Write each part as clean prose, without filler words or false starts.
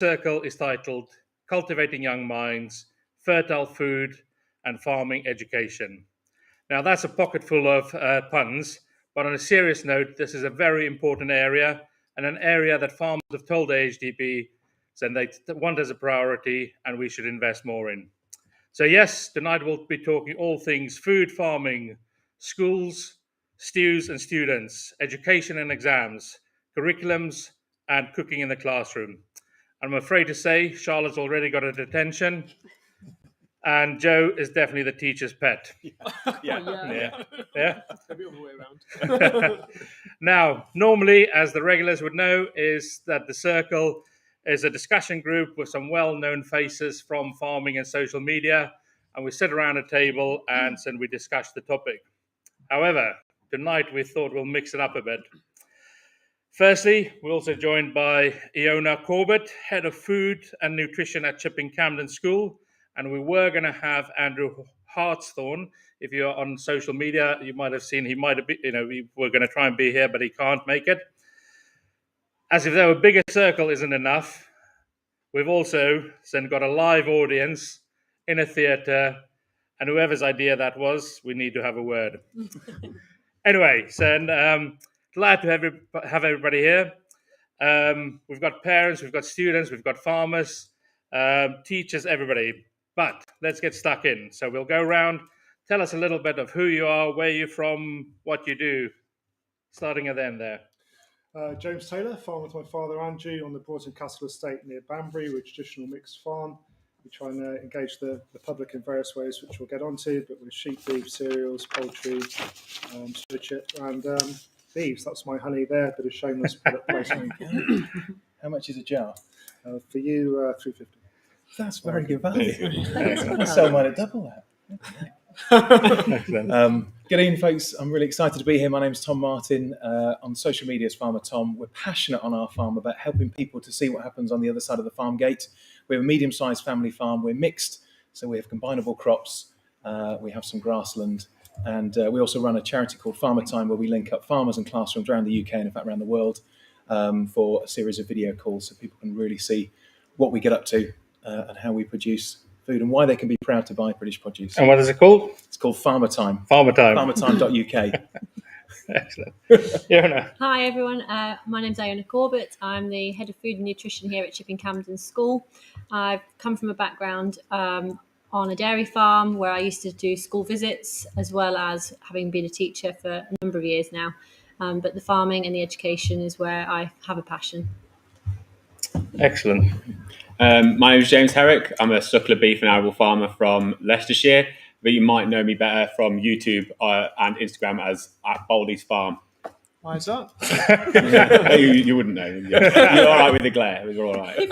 circle is titled Cultivating Young Minds, Fertile Food and Farming Education. Now that's a pocket full of puns, but on a serious note, this is a very important area and an area that farmers have told AHDB that they want as a priority and we should invest more in. So yes, tonight we'll be talking all things food, farming, schools, stews and students, education and exams, curriculums and cooking in the classroom. I'm afraid to say Charlotte's already got her attention and Joe is definitely the teacher's pet. Yeah. Maybe all the way around. Now, normally, as the regulars would know, is that the circle is a discussion group with some well-known faces from farming and social media, and we sit around a table and then we discuss the topic. However, tonight we thought we'll mix it up a bit. Firstly, we're also joined by Iona Corbett, Head of Food and Nutrition at Chipping Campden School, and we were going to have Andrew Hartshorn. If you're on social media, you might have seen he might have been, we were going to try and be here, but he can't make it. As if though a bigger circle isn't enough, we've also then got a live audience in a theatre, and whoever's idea that was, we need to have a word. Anyway, so glad to have everybody here. We've got parents, we've got students, we've got farmers, teachers, everybody. But let's get stuck in. So we'll go around. Tell us a little bit of who you are, where you're from, what you do. Starting at the end there. James Taylor, farm with my father Andrew on the Broughton Castle estate near Banbury, with traditional mixed farm. We try and engage the public in various ways, which we'll get onto, but with sheep, beef, cereals, poultry, stewardship, and beeves. That's my honey there, bit of shameless product placement. How much is a jar? For you, $3.50. That's very good value. I sell mine at double that. Good evening, folks. I'm really excited to be here. My name's Tom Martin. On social media as Farmer Tom. We're passionate on our farm about helping people to see what happens on the other side of the farm gate. We have a medium-sized family farm. We're mixed, so we have combinable crops. We have some grassland. And we also run a charity called Farmer Time, where we link up farmers and classrooms around the UK and in fact around the world for a series of video calls so people can really see what we get up to and how we produce food and why they can be proud to buy British produce. And what is it called? It's called Farmer Time. Farmer Time. Farmertime.uk. Excellent. Iona. Hi everyone, my name's Iona Corbett. I'm the Head of Food and Nutrition here at Chipping Campden School. I've come from a background on a dairy farm where I used to do school visits, as well as having been a teacher for a number of years now. But the farming and the education is where I have a passion. Excellent. My name is James Herrick. I'm a suckler beef and arable farmer from Leicestershire, but you might know me better from YouTube and Instagram as at Baldy's Farm. Why is that? you wouldn't know. You're all right with the glare. We're all right.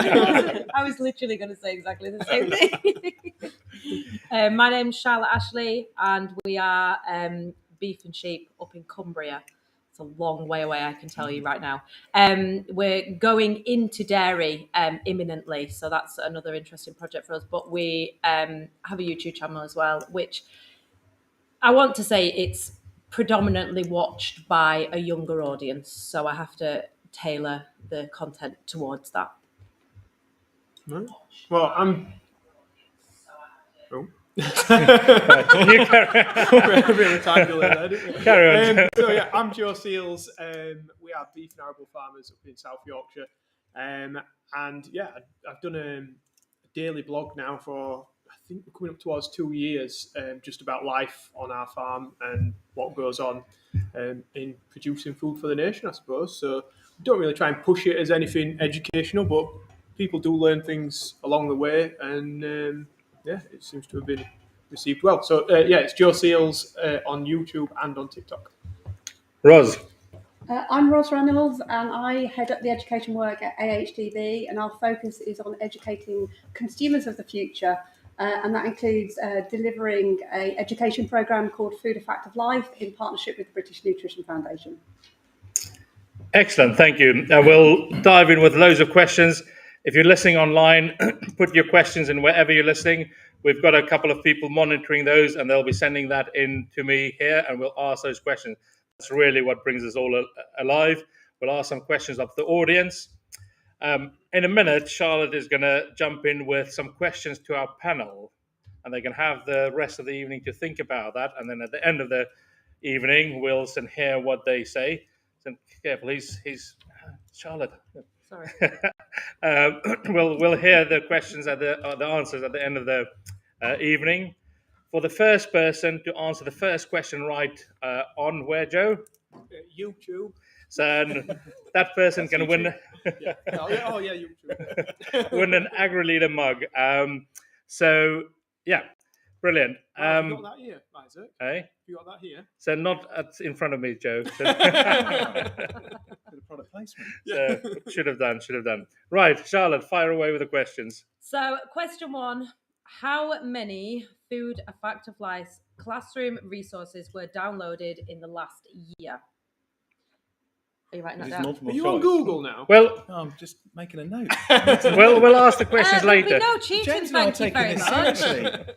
I was literally going to say exactly the same thing. My name's Charlotte Ashley, and we are beef and sheep up in Cumbria. It's a long way away, I can tell you right now. We're going into dairy imminently, so that's another interesting project for us. But we have a YouTube channel as well, which I want to say it's predominantly watched by a younger audience, so I have to tailor the content towards that. No? Well, I'm... Oh. You carry on. So yeah, I'm Joe Seels. We are beef and arable farmers up in South Yorkshire, and yeah, I've done a daily blog now for I think we're coming up towards 2 years, just about life on our farm and what goes on in producing food for the nation, I suppose. So we don't really try and push it as anything educational, but people do learn things along the way, and yeah, it seems to have been received well. So yeah, it's Joe Seels on YouTube and on TikTok. Roz. I'm Roz Reynolds, and I head up the education work at AHDB, and our focus is on educating consumers of the future, and that includes delivering an education programme called Food: A Fact of Life in partnership with the British Nutrition Foundation. Excellent, thank you. We'll dive in with loads of questions. If you're listening online, put your questions in wherever you're listening. We've got a couple of people monitoring those, and they'll be sending that in to me here, and we'll ask those questions. That's really what brings us all alive. We'll ask some questions of the audience. In a minute, Charlotte is going to jump in with some questions to our panel, and they can have the rest of the evening to think about that. And then at the end of the evening, we'll hear what they say. So careful, he's Charlotte. Sorry. We'll hear the questions the answers at the end of the evening. For the first person to answer the first question right on where, Joe? YouTube. So that person can win. Yeah. Oh yeah, YouTube. Win an AgriLeader mug. Brilliant. Have you got that here, Isaac? Hey? You got that here? So not in front of me, Joe. So, Product placement. so should have done. Right, Charlotte, fire away with the questions. So, question 1: how many Food: A Fact of Life classroom resources were downloaded in the last year? Are you writing that down? Are you on Google now? Well, No, I'm just making a note. we'll ask the questions There'll be later. no cheating, James and I are thank you taking very this much. seriously.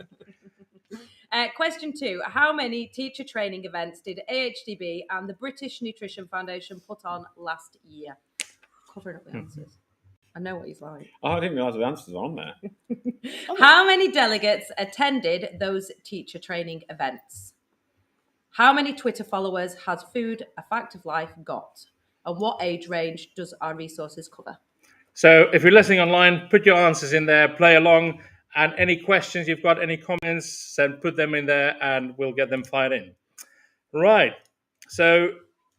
Question 2: how many teacher training events did AHDB and the British Nutrition Foundation put on last year? Covering up the answers. I know what he's like. Oh, I didn't realise the answers were on there. How many delegates attended those teacher training events? How many Twitter followers has Food: A Fact of Life got? And what age range does our resources cover? So if you're listening online, put your answers in there, play along, and any questions you've got, any comments, then put them in there and we'll get them fired in. Right. So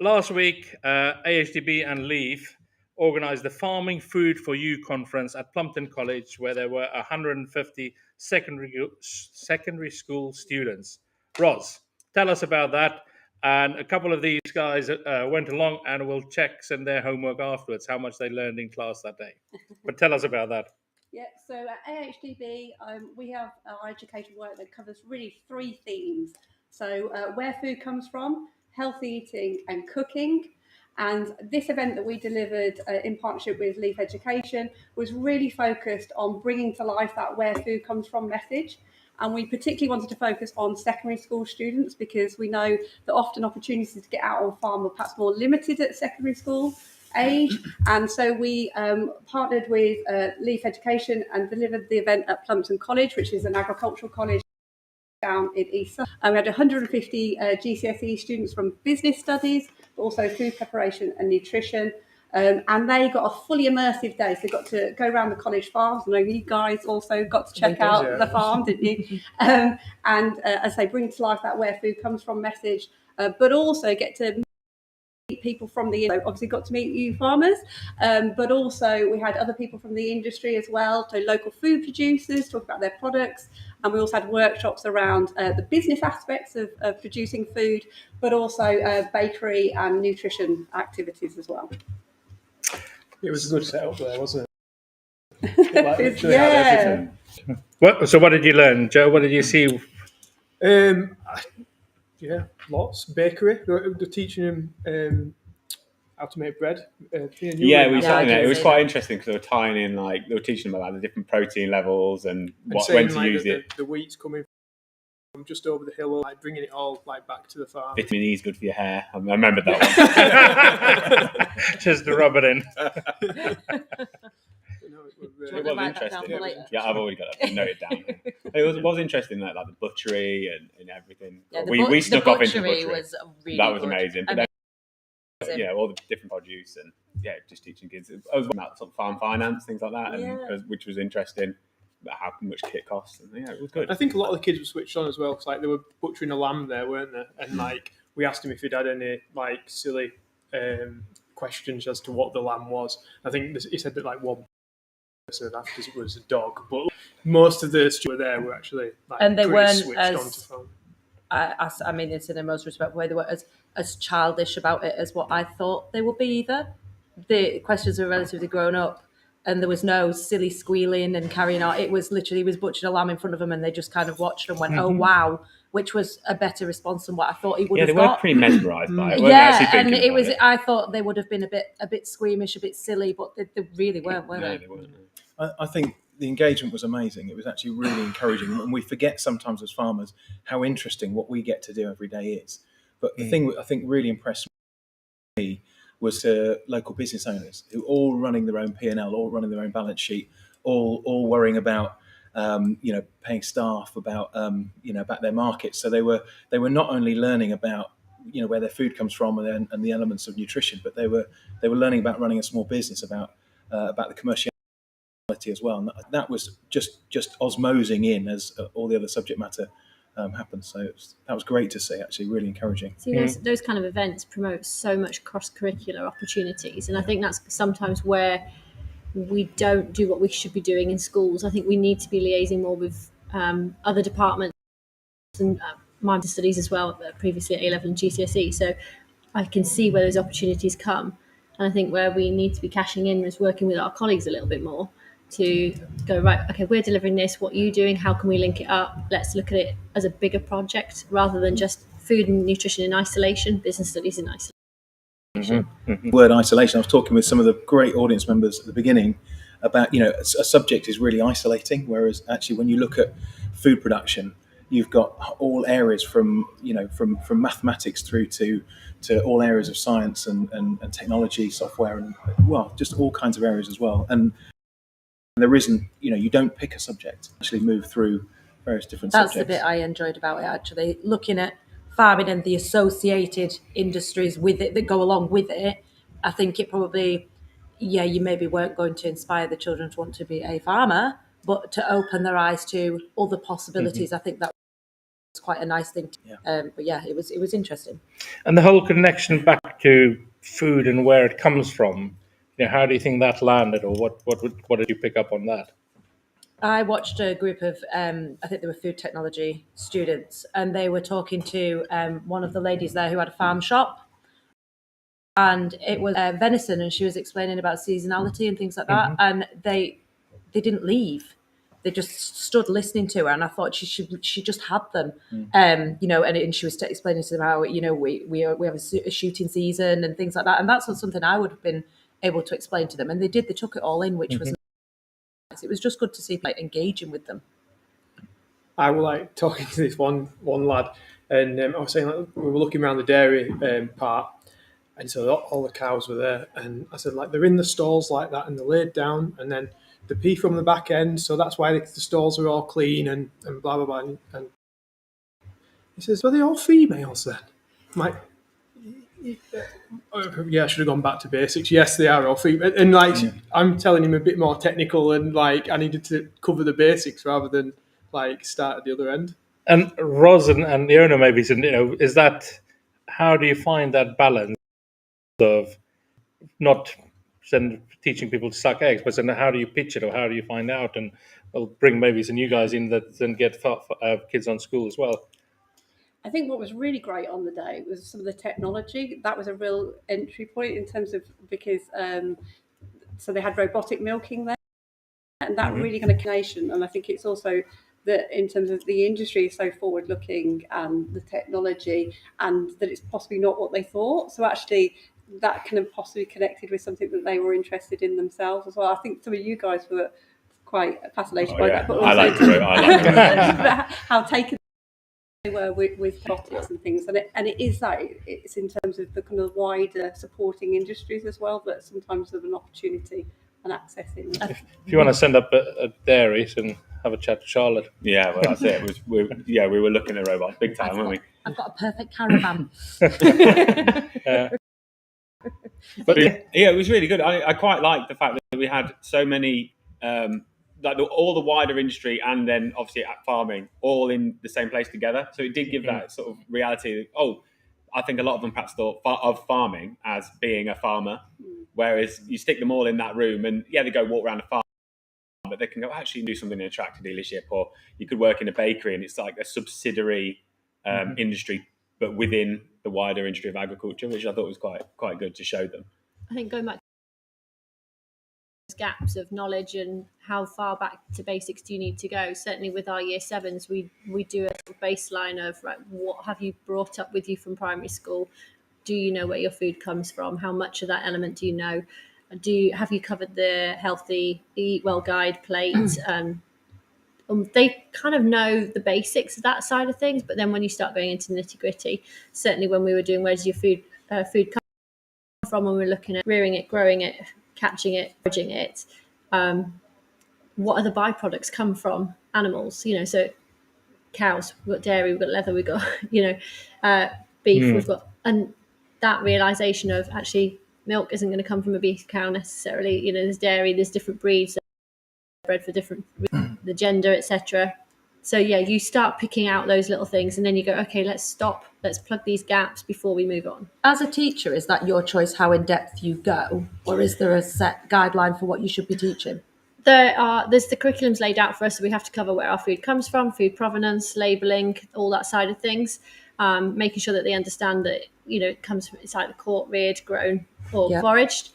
last week, AHDB and Leaf organised the Farming Food for You conference at Plumpton College, where there were 150 secondary school students. Roz, tell us about that. And a couple of these guys went along and will check some of their homework afterwards, how much they learned in class that day. But tell us about that. Yeah, so at AHDB, we have our education work that covers really 3 themes. So where food comes from, healthy eating and cooking. And this event that we delivered in partnership with Leaf Education was really focused on bringing to life that where food comes from message. And we particularly wanted to focus on secondary school students because we know that often opportunities to get out on farm are perhaps more limited at secondary school age. And so we partnered with Leaf Education and delivered the event at Plumpton College, which is an agricultural college down in East Sussex. We had 150 GCSE students from business studies, but also food preparation and nutrition. And they got a fully immersive day. So they got to go around the college farms. I know you guys also got to check out the farm, didn't you? As they bring to life that where food comes from message, but also get to meet people from the, obviously got to meet you farmers, but also we had other people from the industry as well, so local food producers talk about their products. And we also had workshops around the business aspects of producing food, but also bakery and nutrition activities as well. It was a good setup there, wasn't it? Yeah. So what did you learn, Joe? What did you see? Yeah, lots. Bakery. They're teaching them how to make bread. Yeah, we saw that. It was quite interesting because they were tying in, like, they were teaching them about the different protein levels and when to use it. The wheat's coming from just over the hill, like bringing it all like back to the farm. Vitamin E is good for your hair. I remember that one. Just to rub it in. It was interesting. Yeah, I've already got that noted down. It was interesting, like the butchery and everything. Yeah, we snuck off into the butchery. Was really that was good. amazing. But then, yeah, all the different produce and just teaching kids. I was about sort of farm finance, things like that, and which was interesting. About how much kit costs, and it was good. I think a lot of the kids were switched on as well, because like they were butchering a lamb there, weren't they? And like we asked him if he'd had any like silly questions as to what the lamb was. I think he said that like one person after it was a dog, but most of the students were there were actually like and they weren't switched on to farm. I mean, it's in the most respectful way. They were as childish about it as what I thought they would be either. The questions were relatively grown up, and there was no silly squealing and carrying on. It was literally, he was butchering a lamb in front of them, and they just kind of watched and went, oh, wow, which was a better response than what I thought he would have got. Yeah, they were pretty mesmerised by it. And it was, I thought they would have been a bit squeamish, a bit silly, but they really weren't, were they? They weren't. I think the engagement was amazing. It was actually really encouraging. And we forget sometimes as farmers how interesting what we get to do every day is. But the thing that I think really impressed me was to local business owners who all running their own P&L, all running their own balance sheet, all worrying about paying staff, about about their markets. So they were not only learning about where their food comes from and the elements of nutrition, but they were learning about running a small business, about the commerciality as well. And that was just osmosing in as all the other subject matter happened. So that was great to see, actually, really encouraging. See, those kind of events promote so much cross-curricular opportunities, and I think that's sometimes where we don't do what we should be doing in schools. I think we need to be liaising more with other departments and minor studies as well, previously at A-level and GCSE. So I can see where those opportunities come. And I think where we need to be cashing in is working with our colleagues a little bit more to go, right, okay, we're delivering this, what are you doing? How can we link it up? Let's look at it as a bigger project rather than just food and nutrition in isolation, business studies in isolation. Word isolation. I was talking with some of the great audience members at the beginning about, a subject is really isolating, whereas actually when you look at food production, you've got all areas from mathematics through to all areas of science and technology, software, and just all kinds of areas as well. And there isn't, you don't pick a subject, actually move through various different subjects. That's the bit I enjoyed about it, actually, looking at farming and the associated industries with it that go along with it. I think it probably, you maybe weren't going to inspire the children to want to be a farmer, but to open their eyes to other possibilities. I think that was quite a nice thing. It was interesting. And the whole connection back to food and where it comes from, how do you think that landed, or what did you pick up on that? I watched a group of, I think they were food technology students, and they were talking to one of the ladies there who had a farm shop, and it was venison, and she was explaining about seasonality and things like that, and they didn't leave. They just stood listening to her, and I thought she just had them, and she was explaining to them how we have a shooting season and things like that, and that's not something I would have been able to explain to them, and they took it all in, which was. It was just good to see engaging with them. I was talking to this one lad, and I was saying we were looking around the dairy part, and so all the cows were there, and I said they're in the stalls like that, and they're laid down, and then the pee from the back end, so that's why the stalls are all clean and blah blah blah. And he says, "Are they all females then?" I'm like, I should have gone back to basics. Yes, they are all female, and I'm telling him a bit more technical, and I needed to cover the basics rather than start at the other end. And Roz and Iona, maybe, is that, how do you find that balance of not teaching people to suck eggs, but how do you pitch it, or how do you find out, and bring maybe some new guys in that then get kids on school as well? I think what was really great on the day was some of the technology. That was a real entry point in terms of, because so they had robotic milking there, and that really kind of connection. And I think it's also that in terms of the industry is so forward looking and the technology, and that it's possibly not what they thought. So actually that kind of possibly connected with something that they were interested in themselves as well. I think some of you guys were quite fascinated by that, but also I like it. how taken they were with robotics and things, and it is that it's in terms of the kind of wider supporting industries as well, that sometimes there's an opportunity and accessing. If you want to send up a dairy and have a chat to Charlotte. Yeah, well, that's it. We were looking at robots big time, weren't we? I've got a perfect caravan. But it was really good. I quite liked the fact that we had so many. All the wider industry, and then obviously at farming, all in the same place together. So it did give that sort of reality. I think a lot of them perhaps thought of farming as being a farmer, whereas you stick them all in that room, and they go walk around a farm, but they can go actually do something in a tractor dealership, or you could work in a bakery, and it's like a subsidiary industry, but within the wider industry of agriculture, which I thought was quite good to show them. I think going back gaps of knowledge and how far back to basics do you need to go. Certainly with our year 7s, we do a baseline of, right, what have you brought up with you from primary school? Do you know where your food comes from? How much of that element do you know? Have you covered the healthy eat well guide plate? They kind of know the basics of that side of things, but then when you start going into nitty gritty, certainly when we were doing where's your food come from when we're looking at rearing it, growing it, catching it, foraging it. What other byproducts come from animals? So cows, we've got dairy, we've got leather, we've got beef, we've got, and that realization of actually milk isn't going to come from a beef cow necessarily. There's dairy, there's different breeds, bred for different the gender, etc. So you start picking out those little things, and then you go, okay, let's stop, let's plug these gaps before we move on. As a teacher, is that your choice how in depth you go, or is there a set guideline for what you should be teaching? There's the curriculums laid out for us, so we have to cover where our food comes from, food provenance, labelling, all that side of things, making sure that they understand that it comes from, it's either caught, reared, grown, or foraged.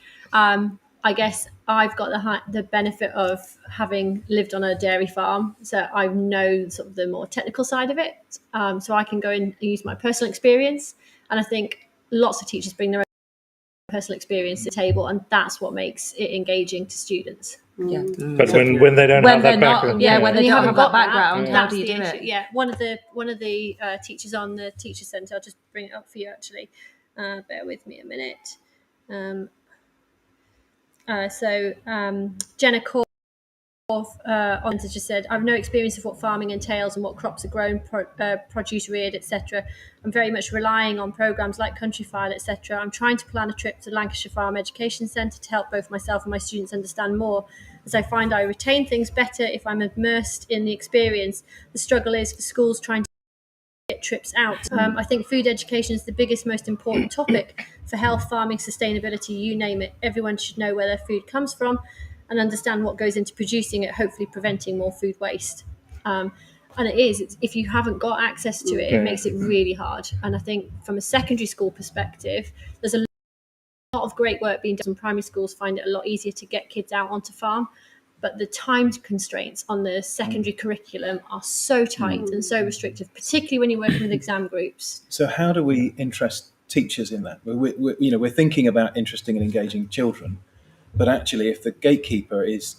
I guess I've got the benefit of having lived on a dairy farm, so I know sort of the more technical side of it. So I can go in and use my personal experience, and I think lots of teachers bring their own personal experience to the table, and that's what makes it engaging to students. Yeah, but when they don't have that background, when they don't have that background, how do you do it? Yeah, one of the teachers on the teacher centre, I'll just bring it up for you actually. Bear with me a minute. Jenna Corbett just said, I've no experience of what farming entails and what crops are grown, produce reared, etc. I'm very much relying on programmes like Countryfile, etc. I'm trying to plan a trip to Lancashire Farm Education Centre to help both myself and my students understand more, as I find I retain things better if I'm immersed in the experience. The struggle is for schools trying to get trips out. I think food education is the biggest, most important topic for health, farming, sustainability, you name it. Everyone should know where their food comes from and understand what goes into producing it, hopefully preventing more food waste. And if you haven't got access to it, it makes it really hard. And I think from a secondary school perspective, there's a lot of great work being done. Primary schools find it a lot easier to get kids out onto farm, but the time constraints on the secondary curriculum are so tight and so restrictive, particularly when you're working with exam groups. So how do we interest teachers in that? We're thinking about interesting and engaging children, but actually, if the gatekeeper is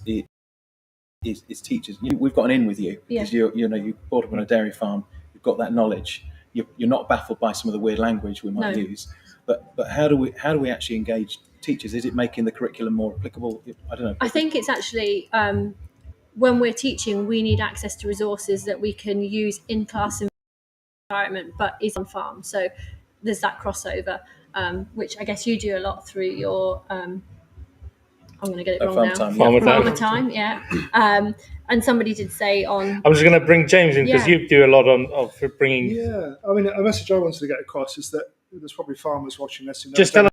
teachers, we've got an in with you because you brought up on a dairy farm, you've got that knowledge. You're not baffled by some of the weird language we might use, but how do we actually engage teachers? Is it making the curriculum more applicable? I don't know. I think it's actually when we're teaching, we need access to resources that we can use in class environment, but is on farm. So there's that crossover, which I guess you do a lot through your. I'm going to get it wrong now. Farmer time, yeah. And somebody did say on. I'm just going to bring James in because you do a lot of bringing. Yeah, I mean, a message I wanted to get across is that there's probably farmers watching this. Just tell us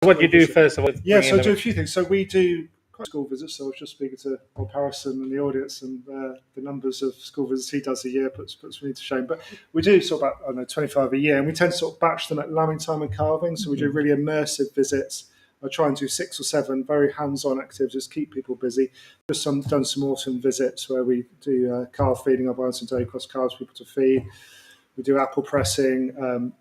what you do first of all. Yeah, so I do a few things. So we do school visits. So I was just speaking to Bob Harrison and the audience, and the numbers of school visits he does a year puts me to shame. But we do sort of about 25 a year, and we tend to sort of batch them at lambing time and calving. So we do really immersive visits. I try and do 6 or 7 very hands-on activities, keep people busy. Just done some autumn visits where we do calf feeding. I've some day cross calves for people to feed. We do apple pressing,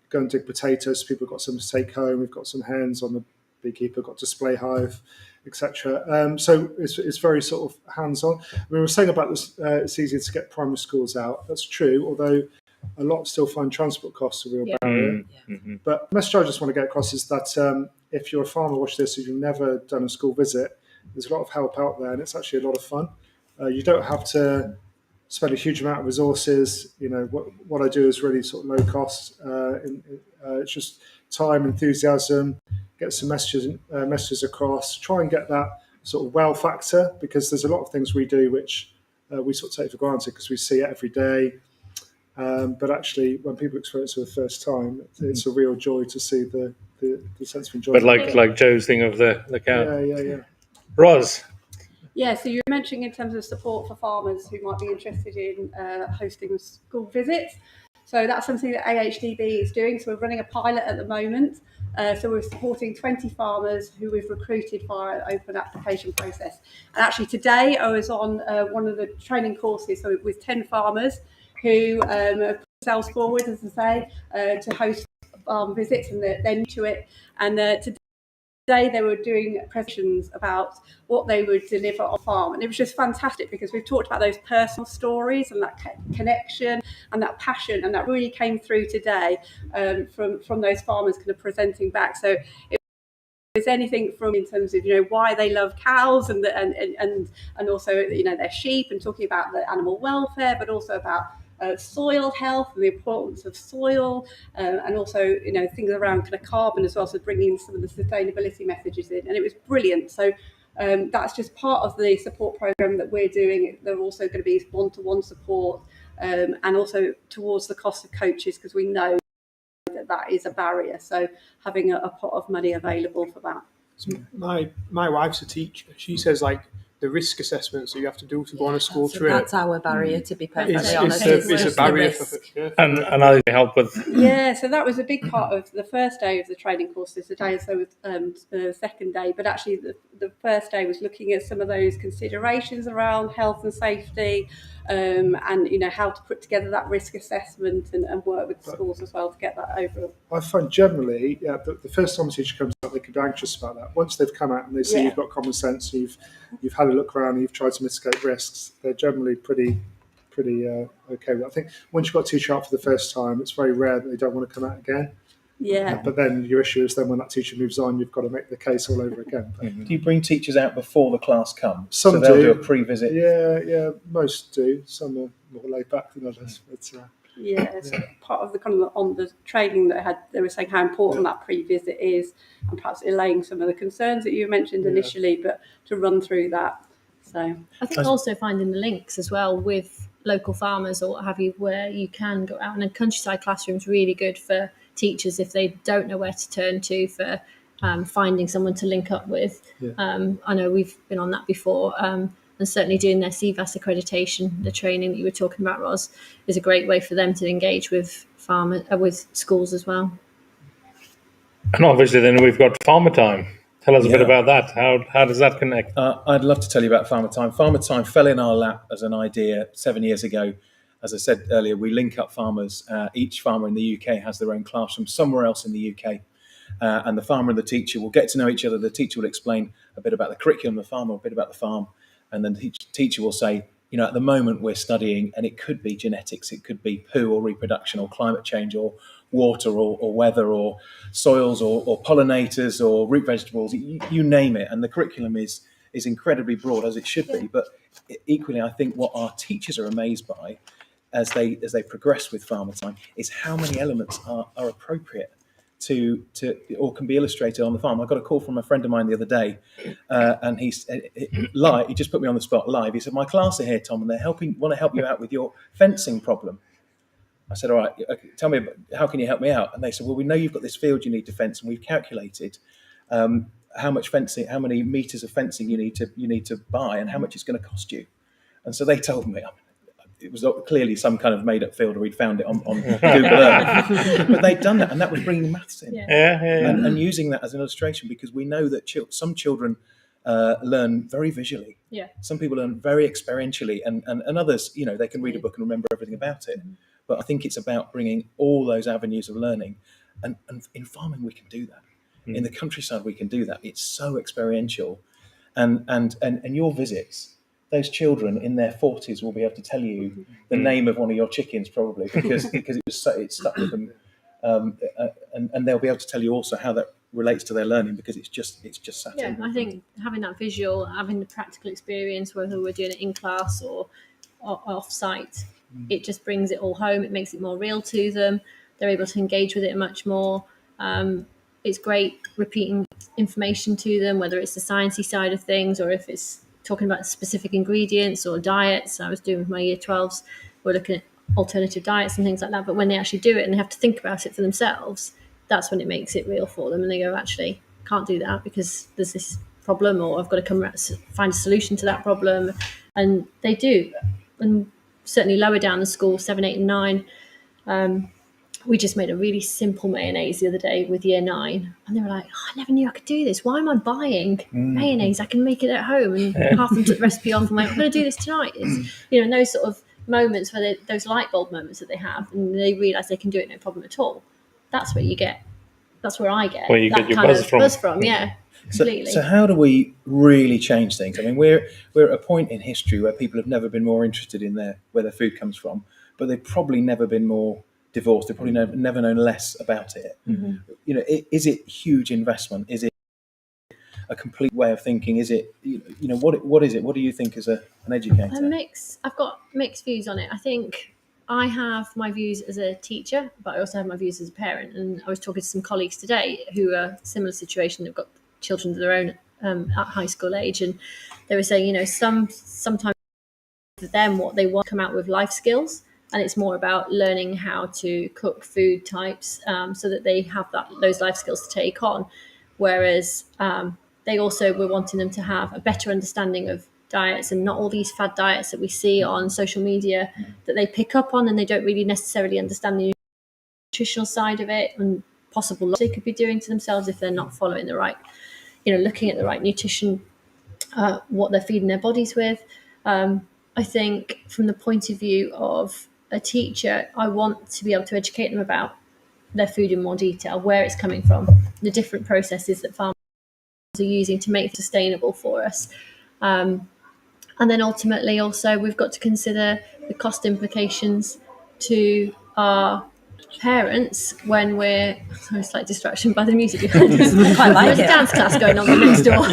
go and dig potatoes. People have got some to take home. We've got some hens on the beekeeper, got display hive, etc. So it's very sort of hands-on. We were saying about this, it's easier to get primary schools out. That's true, although a lot still find transport costs a real barrier. But the message I just want to get across is that if you're a farmer, watch this, if you've never done a school visit, there's a lot of help out there, and it's actually a lot of fun. You don't have to spend a huge amount of resources. What I do is really sort of low cost. It's just time, enthusiasm, get some messages across, try and get that sort of wow factor, because there's a lot of things we do which we sort of take for granted because we see it every day. But actually, when people experience it for the first time, it's a real joy to see the sense of enjoyment. But like Joe's thing of the cow. Yeah. Roz. Yeah, so you were mentioning in terms of support for farmers who might be interested in hosting school visits. So that's something that AHDB is doing. So we're running a pilot at the moment. So we're supporting 20 farmers who we've recruited via an open application process. And actually today I was on one of the training courses with 10 farmers who put themselves forward, as I say, to host visits, and they're new to it. And today they were doing presentations about what they would deliver on farm, and it was just fantastic because we've talked about those personal stories and that connection and that passion, and that really came through today from those farmers kind of presenting back. So It's anything from in terms of why they love cows and also their sheep, and talking about the animal welfare, but also about soil health and the importance of soil, and also things around kind of carbon as well. So bringing some of the sustainability messages in, and it was brilliant. So that's just part of the support program that we're doing. They're also going to be one-to-one support, and also towards the cost of coaches, because we know that is a barrier. So having a pot of money available for that. So my wife's a teacher. She says the risk assessments that you have to do to go on a school trip. That's our barrier, to be perfectly honest. It's a barrier for And I help with. Yeah, so that was a big part of the first day of the training courses. Today, so was the second day, but actually the first day was looking at some of those considerations around health and safety, and how to put together that risk assessment and work with the schools as well to get that over. I find generally, the first time a teacher comes out, they can be anxious about that. Once they've come out and they see you've got common sense, you've had a look around, and you've tried to mitigate risks, they're generally pretty okay with it. I think once you've got a teacher out for the first time, it's very rare that they don't want to come out again. Yeah. But then your issue is then when that teacher moves on, you've got to make the case all over again. Do you bring teachers out before the class comes? Some so they'll do. do a pre-visit? Yeah, most do. Some are more laid back than others. So part of the kind of on the training that I had, they were saying how important that pre-visit is, and perhaps allaying some of the concerns that you mentioned initially, but to run through that. So I think also finding the links as well with local farmers or what have you, where you can go out, and a countryside classroom is really good for teachers if they don't know where to turn to for finding someone to link up with. I know we've been on that before, and certainly doing their CVAS accreditation, the training that you were talking about, Roz, is a great way for them to engage with with schools as well. And obviously then we've got Farmer Time. Tell us a bit about that. How does that connect? I'd love to tell you about Farmer Time. Farmer Time fell in our lap as an idea 7 years ago. As I said earlier, we link up farmers. Each farmer in the UK has their own classroom somewhere else in the UK. And the farmer and the teacher will get to know each other. The teacher will explain a bit about the curriculum, the farmer a bit about the farm. And then the teacher will say, at the moment we're studying, and it could be genetics, it could be poo or reproduction or climate change or water or weather or soils or pollinators or root vegetables, you name it. And the curriculum is incredibly broad, as it should be. But equally, I think what our teachers are amazed by as they progress with Farmer Time is how many elements are appropriate to or can be illustrated on the farm. I got a call from a friend of mine the other day, and he just put me on the spot live. He said, "My class are here, Tom, and they want to help you out with your fencing problem." I said, "All right, tell me, how can you help me out?" And they said, "Well, we know you've got this field you need to fence, and we've calculated how much fencing, how many meters of fencing you need to buy, and how much it's going to cost you." And so they told me. It was clearly some kind of made-up field, or he'd found it on Google Earth. But they'd done that, and that was bringing maths in. And using that as an illustration, because we know that some children learn very visually. Yeah. Some people learn very experientially, and others, they can read a book and remember everything about it. But I think it's about bringing all those avenues of learning. And in farming, we can do that. In the countryside, we can do that. It's so experiential. And your visits, those children in their 40s will be able to tell you the name of one of your chickens, probably, because it stuck with them, and they'll be able to tell you also how that relates to their learning, because it's just sat in. I think having that visual, having the practical experience, whether we're doing it in class or off site, it just brings it all home. It makes it more real to them. They're able to engage with it much more. It's great repeating information to them, whether it's the sciencey side of things or if it's talking about specific ingredients or diets. I was doing with my year 12s, we're looking at alternative diets and things like that. But when they actually do it and they have to think about it for themselves, that's when it makes it real for them. And they go, actually, can't do that because there's this problem, or I've got to find a solution to that problem. And they do. And certainly lower down the school, 7, 8 and 9, we just made a really simple mayonnaise the other day with year 9, and they were like, I never knew I could do this. Why am I buying mayonnaise? I can make it at home. And half of them took the recipe on. I'm like, I'm going to do this tonight. It's, and those sort of moments where those light bulb moments that they have, and they realise they can do it no problem at all. That's what you get. That's where I get. Where you get your buzz from. Yeah. Completely. So how do we really change things? I mean, we're at a point in history where people have never been more interested in where their food comes from, but they've probably never been more divorced. They've probably never known less about it. Is it huge investment? Is it a complete way of thinking? Is it, what is it? What do you think as an educator? I've got mixed views on it. I think I have my views as a teacher, but I also have my views as a parent. And I was talking to some colleagues today who are similar situation. They've got children of their own at high school age, and they were saying, sometimes for them what they want to come out with life skills, and it's more about learning how to cook food types so that they have those life skills to take on. Whereas they also were wanting them to have a better understanding of diets and not all these fad diets that we see on social media that they pick up on, and they don't really necessarily understand the nutritional side of it and possible loss they could be doing to themselves if they're not following the right, looking at the right nutrition, what they're feeding their bodies with. I think from the point of view of a teacher, I want to be able to educate them about their food in more detail, where it's coming from, the different processes that farmers are using to make it sustainable for us. And then ultimately also we've got to consider the cost implications to our parents when we're sorry, slight distraction by the music behind us. Quite like There's a dance class going on next door.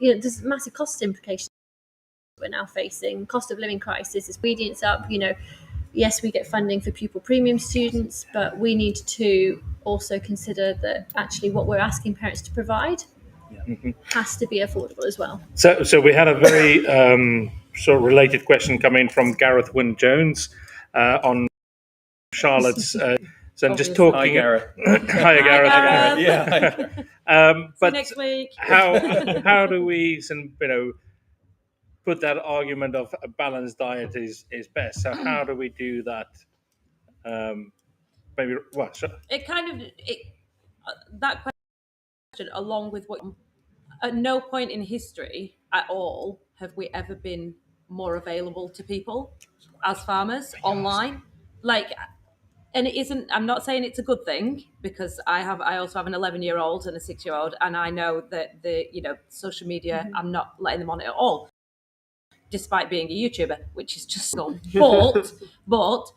There's massive cost implications we're now facing. Cost of living crisis is ingredients up. Yes, we get funding for pupil premium students, but we need to also consider that actually what we're asking parents to provide has to be affordable as well. So we had a very sort of related question coming from Gareth Wynne Jones on Charlotte's. So just talking. Hi, Gareth. Hi, Gareth. Hi, Yeah. But next week. how do we put that argument of a balanced diet is best? So how do we do that? Maybe what? Sure. That question, along with what, at no point in history at all have we ever been more available to people as farmers online. And it isn't. I'm not saying it's a good thing, because I also have an 11-year-old and a 6-year-old, and I know that the social media, I'm not letting them on it at all, despite being a YouTuber, which is just so. But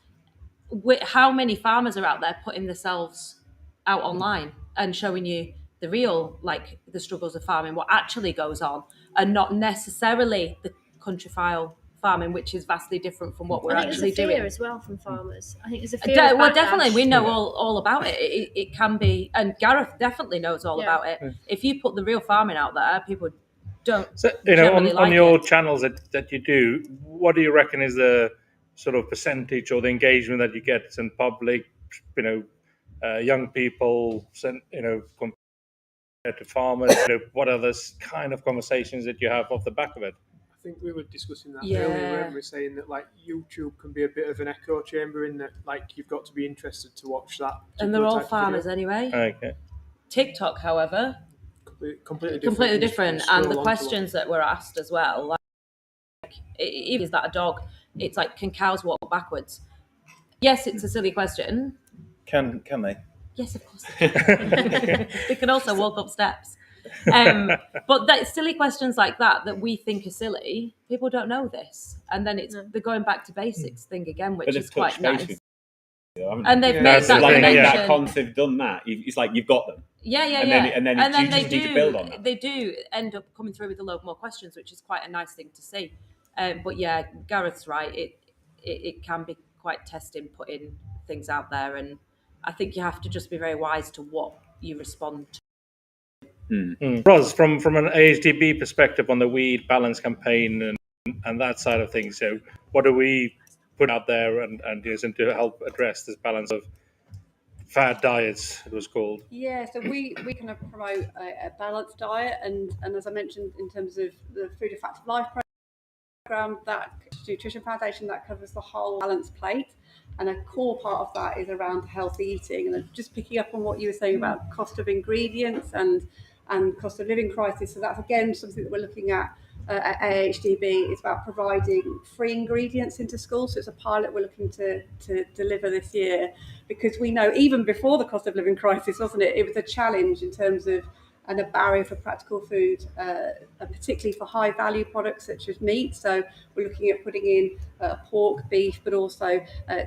how many farmers are out there putting themselves out online and showing you the real, the struggles of farming, what actually goes on, and not necessarily the country-file farming, which is vastly different from what we're actually doing. There's a fear as well from farmers. I think there's a fear of well, definitely, we know all about it. It can be, and Gareth definitely knows all about it. If you put the real farming out there, people don't. So on your channels that you do, what do you reckon is the sort of percentage or the engagement that you get in public? Young people, compared to farmers. What are the kind of conversations that you have off the back of it? I think we were discussing that earlier, weren't we? Saying that YouTube can be a bit of an echo chamber, in that you've got to be interested to watch that. And they're all farmers anyway. Okay. TikTok, however, completely different. And the questions that were asked as well, is that a dog? It's can cows walk backwards? Yes, it's a silly question. Can they? Yes, of course. They can also walk up steps. But silly questions like that we think are silly, people don't know this. And then they're going back to basics thing again, which is quite nice. And they've made that connection. That concept, done that. It's you've got them. Yeah. And then you just need to build on that. They do end up coming through with a load more questions, which is quite a nice thing to see. But yeah, Gareth's right. It can be quite testing putting things out there, and I think you have to just be very wise to what you respond to. Roz, from an AHDB perspective on the weed balance campaign and that side of things, so what do we put out there and using to help address this balance of fad diets, it was called? Yeah, so we kind of promote a balanced diet, and as I mentioned, in terms of the Food Effective Life program, that Nutrition Foundation, that covers the whole balanced plate, and a core part of that is around healthy eating. And just picking up on what you were saying about cost of ingredients and cost of living crisis, so that's again something that we're looking at AHDB. It's about providing free ingredients into schools. So it's a pilot we're looking to deliver this year, because we know even before the cost of living crisis, wasn't it? It was a challenge in terms of and a barrier for practical food, particularly for high value products such as meat. So we're looking at putting in pork, beef, but also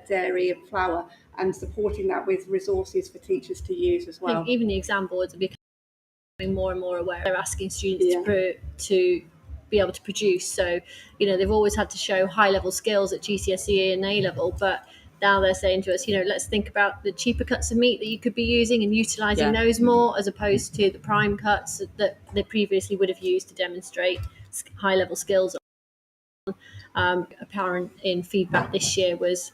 dairy and flour, and supporting that with resources for teachers to use as well. I think even the example would be more and more aware. They're asking students to be able to produce. So, they've always had to show high-level skills at GCSE and A-level, but now they're saying to us, let's think about the cheaper cuts of meat that you could be using and utilising those more, as opposed to the prime cuts that they previously would have used to demonstrate high-level skills. Apparent in feedback this year was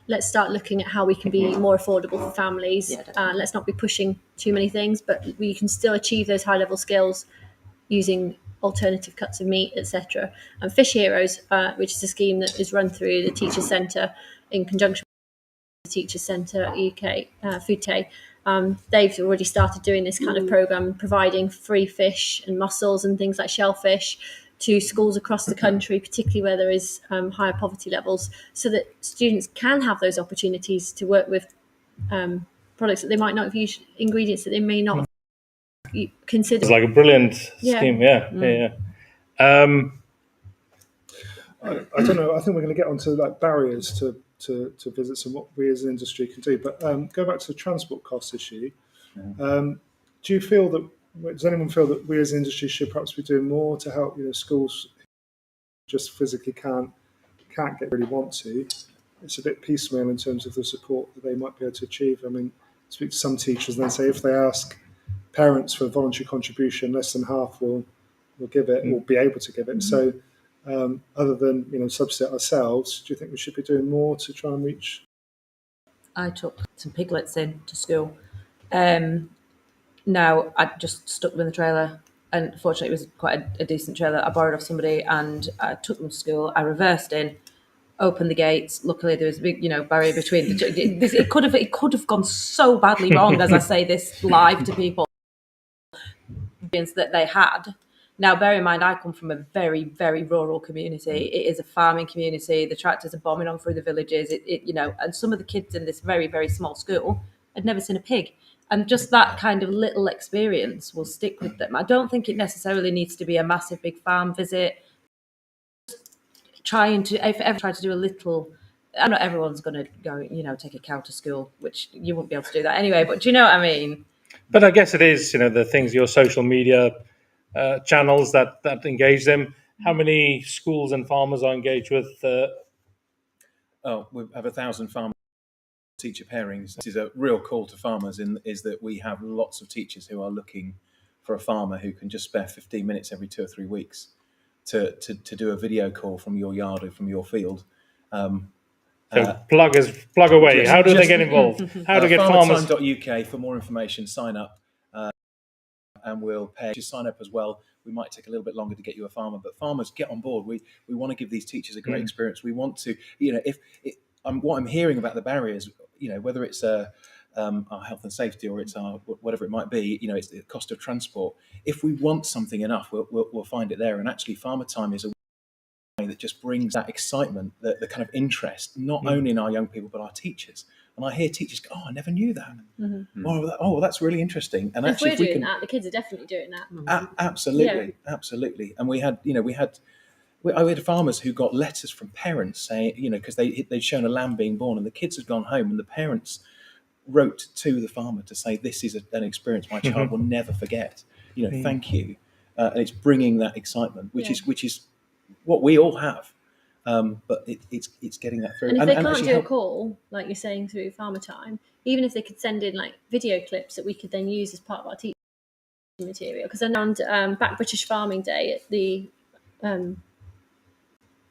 let's start looking at how we can be more affordable for families. Let's not be pushing too many things, but we can still achieve those high-level skills using alternative cuts of meat, etc. And Fish Heroes, which is a scheme that is run through the Teachers Centre in conjunction with the Teachers Centre UK Food Day, they've already started doing this kind of programme, providing free fish and mussels and things like shellfish to schools across the country, particularly where there is higher poverty levels, so that students can have those opportunities to work with products that they might not have used, ingredients that they may not have considered. It's like a brilliant scheme, I don't know. I think we're going to get onto barriers to visits and what we as an industry can do. But go back to the transport cost issue. Do you feel that? Does anyone feel that we as an industry should perhaps be doing more to help schools just physically can't get really want to? It's a bit piecemeal in terms of the support that they might be able to achieve. I mean, speak to some teachers and they say if they ask parents for a voluntary contribution, less than half will give it, will be able to give it. So other than subsidy ourselves, do you think we should be doing more to try and reach? I took some piglets in to school. Now, I just stuck them in the trailer, and fortunately it was quite a decent trailer. I borrowed off somebody and I took them to school. I reversed in, opened the gates. Luckily there was a big barrier between it could have gone so badly wrong, as I say this live to people, that they had. Now, bear in mind, I come from a very, very rural community. It is a farming community. The tractors are bombing on through the villages. And some of the kids in this very, very small school had never seen a pig. And just that kind of little experience will stick with them. I don't think it necessarily needs to be a massive big farm visit. If ever try to do a little, I know everyone's going to go, take a cow to school, which you wouldn't be able to do that anyway. But do you know what I mean? But I guess it is, the things, your social media channels that engage them. How many schools and farmers are engaged with? We have 1,000 farmer teacher pairings. This is a real call to farmers, is that we have lots of teachers who are looking for a farmer who can just spare 15 minutes every 2 or 3 weeks to do a video call from your yard or from your field. Plug away. How do they get involved? How to get farmers? Farmertime.uk for more information. Sign up, and we'll pay. Just sign up as well. We might take a little bit longer to get you a farmer, but farmers, get on board. We want to give these teachers a great experience. We want to, what I'm hearing about the barriers, whether it's our health and safety or it's our whatever it might be, it's the cost of transport. If we want something enough, we'll find it there. And actually, Farmer Time is a way that just brings that excitement, the kind of interest, not only in our young people but our teachers. And I hear teachers go, "Oh, I never knew that. Oh, that's really interesting." And if actually, we're doing that, the kids are definitely doing that. Absolutely. And we had farmers who got letters from parents saying, because they'd shown a lamb being born, and the kids had gone home, and the parents wrote to the farmer to say, "This is an experience my child will never forget. Thank you." And it's bringing that excitement, which is what we all have. But it's getting that through. And if they can't do a call, like you're saying, through Farmer Time, even if they could send in video clips that we could then use as part of our teaching material. Because around Back British Farming Day at the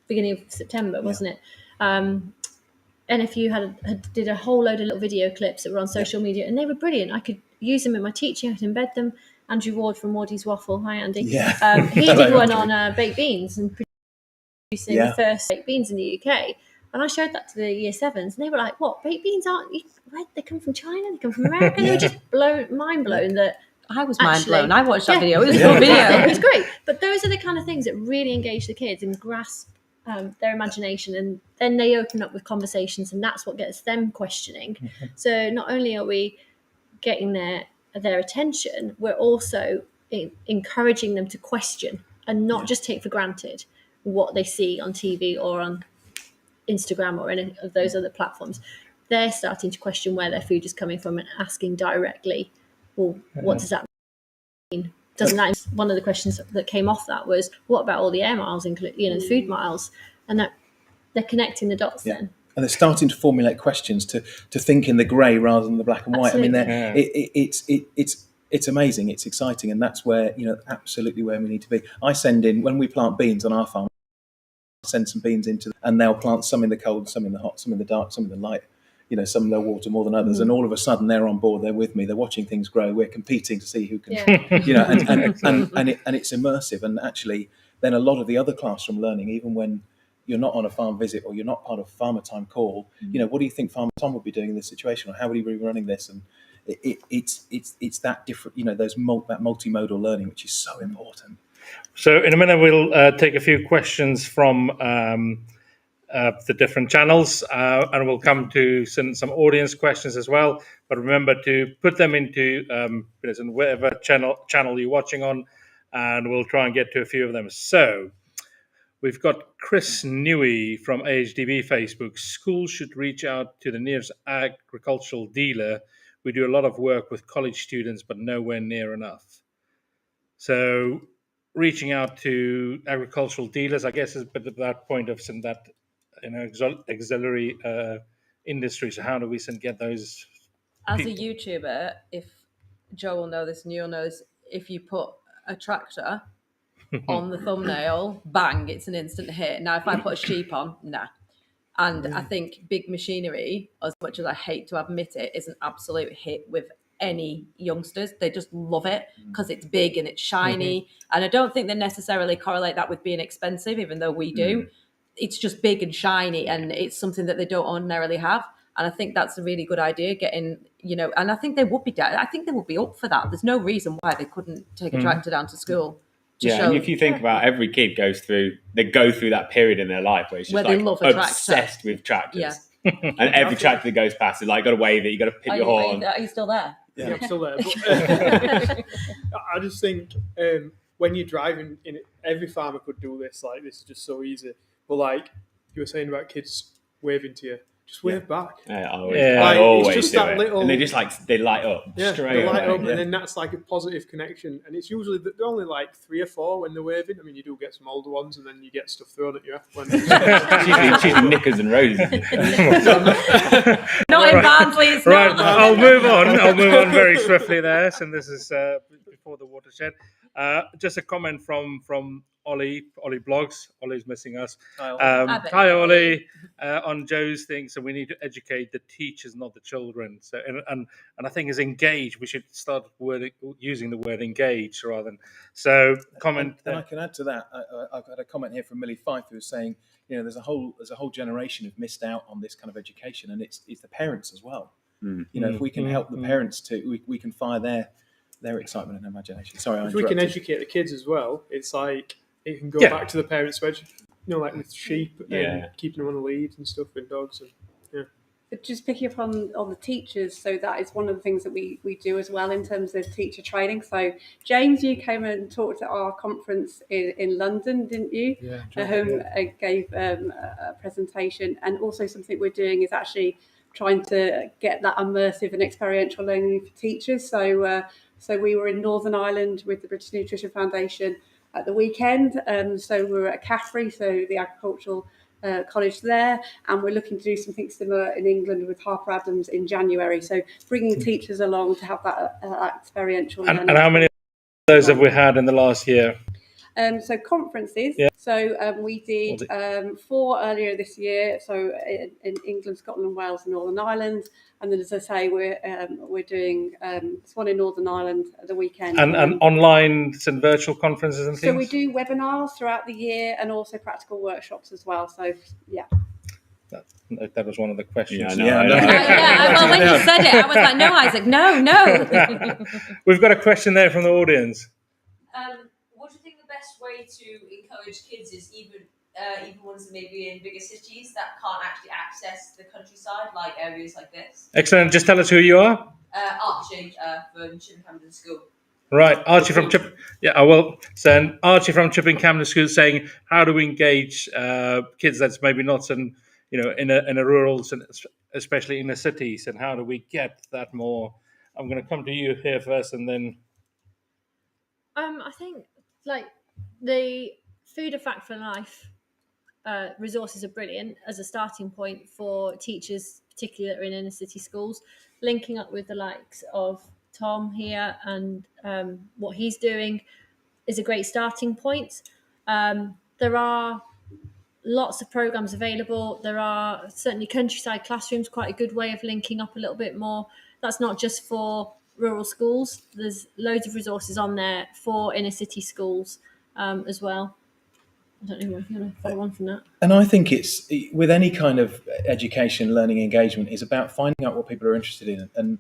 beginning of September, wasn't it? And if you did a whole load of little video clips that were on social media, and they were brilliant. I could use them in my teaching. I could embed them. Andrew Ward from Wardy's Waffle. Hi, Andy. Yeah. He did one on baked beans and producing the first baked beans in the UK. And I showed that to the year 7s, and they were like, "What? Baked beans where they come from China? They come from America?" They were just mind blown that. I was mind blown. I watched that video. It was a good video. It was great. But those are the kind of things that really engage the kids and grasp their imagination, and then they open up with conversations, and that's what gets them questioning. So not only are we getting their attention, we're also encouraging them to question and not just take for granted what they see on TV or on Instagram or any of those other platforms. They're starting to question where their food is coming from and asking directly, well, what does that Doesn't that one of the questions that came off that was, what about all the air miles, including the food miles, and that they're connecting the dots then. And they're starting to formulate questions to think in the grey rather than the black and white. Absolutely. I mean, it's amazing, it's exciting, and that's where absolutely where we need to be. I send in when we plant beans on our farm. Send some beans into, and they'll plant some in the cold, some in the hot, some in the dark, some in the light. Some they'll water more than others, and all of a sudden they're on board. They're with me. They're watching things grow. We're competing to see who can, and it's immersive. And actually, then a lot of the other classroom learning, even when you're not on a farm visit or you're not part of Farmer Time call, what do you think Farmer Tom would be doing in this situation, or how would he be running this? And it's that different, that multimodal learning, which is so important. So in a minute, we'll take a few questions from the different channels, and we'll come to some audience questions as well. But remember to put them into whatever channel you're watching on, and we'll try and get to a few of them. So we've got Chris Newey from AHDB Facebook. Schools should reach out to the nearest agricultural dealer. We do a lot of work with college students, but nowhere near enough. So reaching out to agricultural dealers, I guess, is a bit of that point of some that auxiliary industries. So how do we get those? As a YouTuber, if Joe will know this and you'll know this, if you put a tractor on the thumbnail, bang, it's an instant hit. Now, if I put a sheep on, nah. And I think big machinery, as much as I hate to admit it, is an absolute hit with any youngsters. They just love it because it's big and it's shiny. And I don't think they necessarily correlate that with being expensive, even though we do. It's just big and shiny, and it's something that they don't ordinarily have. And I think that's a really good idea, getting, and I think they would be up for that. There's no reason why they couldn't take a tractor down to school. And if you think about every kid go through that period in their life where it's just they love a obsessed with tractors. Yeah. And every tractor that goes past is like, got to wave it, you got to put your horn. Are you still there? Yeah, I'm still there. But, I just think when you're driving, every farmer could do this. Like, this is just so easy. But like you were saying about kids waving to you, just wave back. I always it's just do that it. little, and they just they light up straight they light away. up, and then that's like a positive connection. And it's usually they're only like 3 or 4 when they're waving. I mean, you do get some older ones, and then you get stuff thrown at you. She's knickers and roses. Not in Barnsley. Right, I'll move on very swiftly there, since this is before the watershed. Just a comment from Ollie Blogs. Ollie's missing us. Hi, Ollie. On Joe's thing, so we need to educate the teachers, not the children. So, and I think as engage, we should start using the word engage rather than so. Comment. And I can add to that. I've got a comment here from Millie Fife who's saying, there's a whole generation who've missed out on this kind of education, and it's the parents as well. If we can help the parents we can fire their excitement and imagination. Sorry, if we can educate the kids as well, it's like it can go back to the parents' like with sheep and keeping them on a lead and stuff with dogs. And, But just picking up on the teachers, so that is one of the things that we do as well in terms of teacher training. So James, you came and talked at our conference in London, didn't you? Yeah. Gave a presentation, and also something we're doing is actually trying to get that immersive and experiential learning for teachers. So we were in Northern Ireland with the British Nutrition Foundation at the weekend. So we were at Caffrey, so the agricultural college there, and we're looking to do something similar in England with Harper Adams in January. So bringing teachers along to have that experiential learning. And how many of those have we had in the last year? So conferences. Yeah. So we did 4 earlier this year. So in England, Scotland, Wales, and Northern Ireland. And then, as I say, we're doing this one in Northern Ireland at the weekend. And online and virtual conferences and things? So we do webinars throughout the year and also practical workshops as well. So, yeah. That was one of the questions. Well, when you said it, I was like, no, Isaac, no. We've got a question there from the audience. What do you think the best way to encourage kids is even ones that maybe in bigger cities that can't actually access the countryside, like areas like this? Excellent. Just tell us who you are. Archie from Chipping Campden School. Right, Archie from Chipping. Yeah, I will. So Archie from Chipping Campden School saying, how do we engage kids that's maybe not in a rural, especially in the cities, and how do we get that more? I'm going to come to you here first, and then. I think like the Food a Fact for Life resources are brilliant as a starting point for teachers, particularly that are in inner city schools, linking up with the likes of Tom here and what he's doing is a great starting point. There are lots of programs available. There are certainly countryside classrooms, quite a good way of linking up a little bit more. That's not just for rural schools. There's loads of resources on there for inner city schools as well. I don't know if you want to follow on from that. And I think it's with any kind of education, learning, engagement is about finding out what people are interested in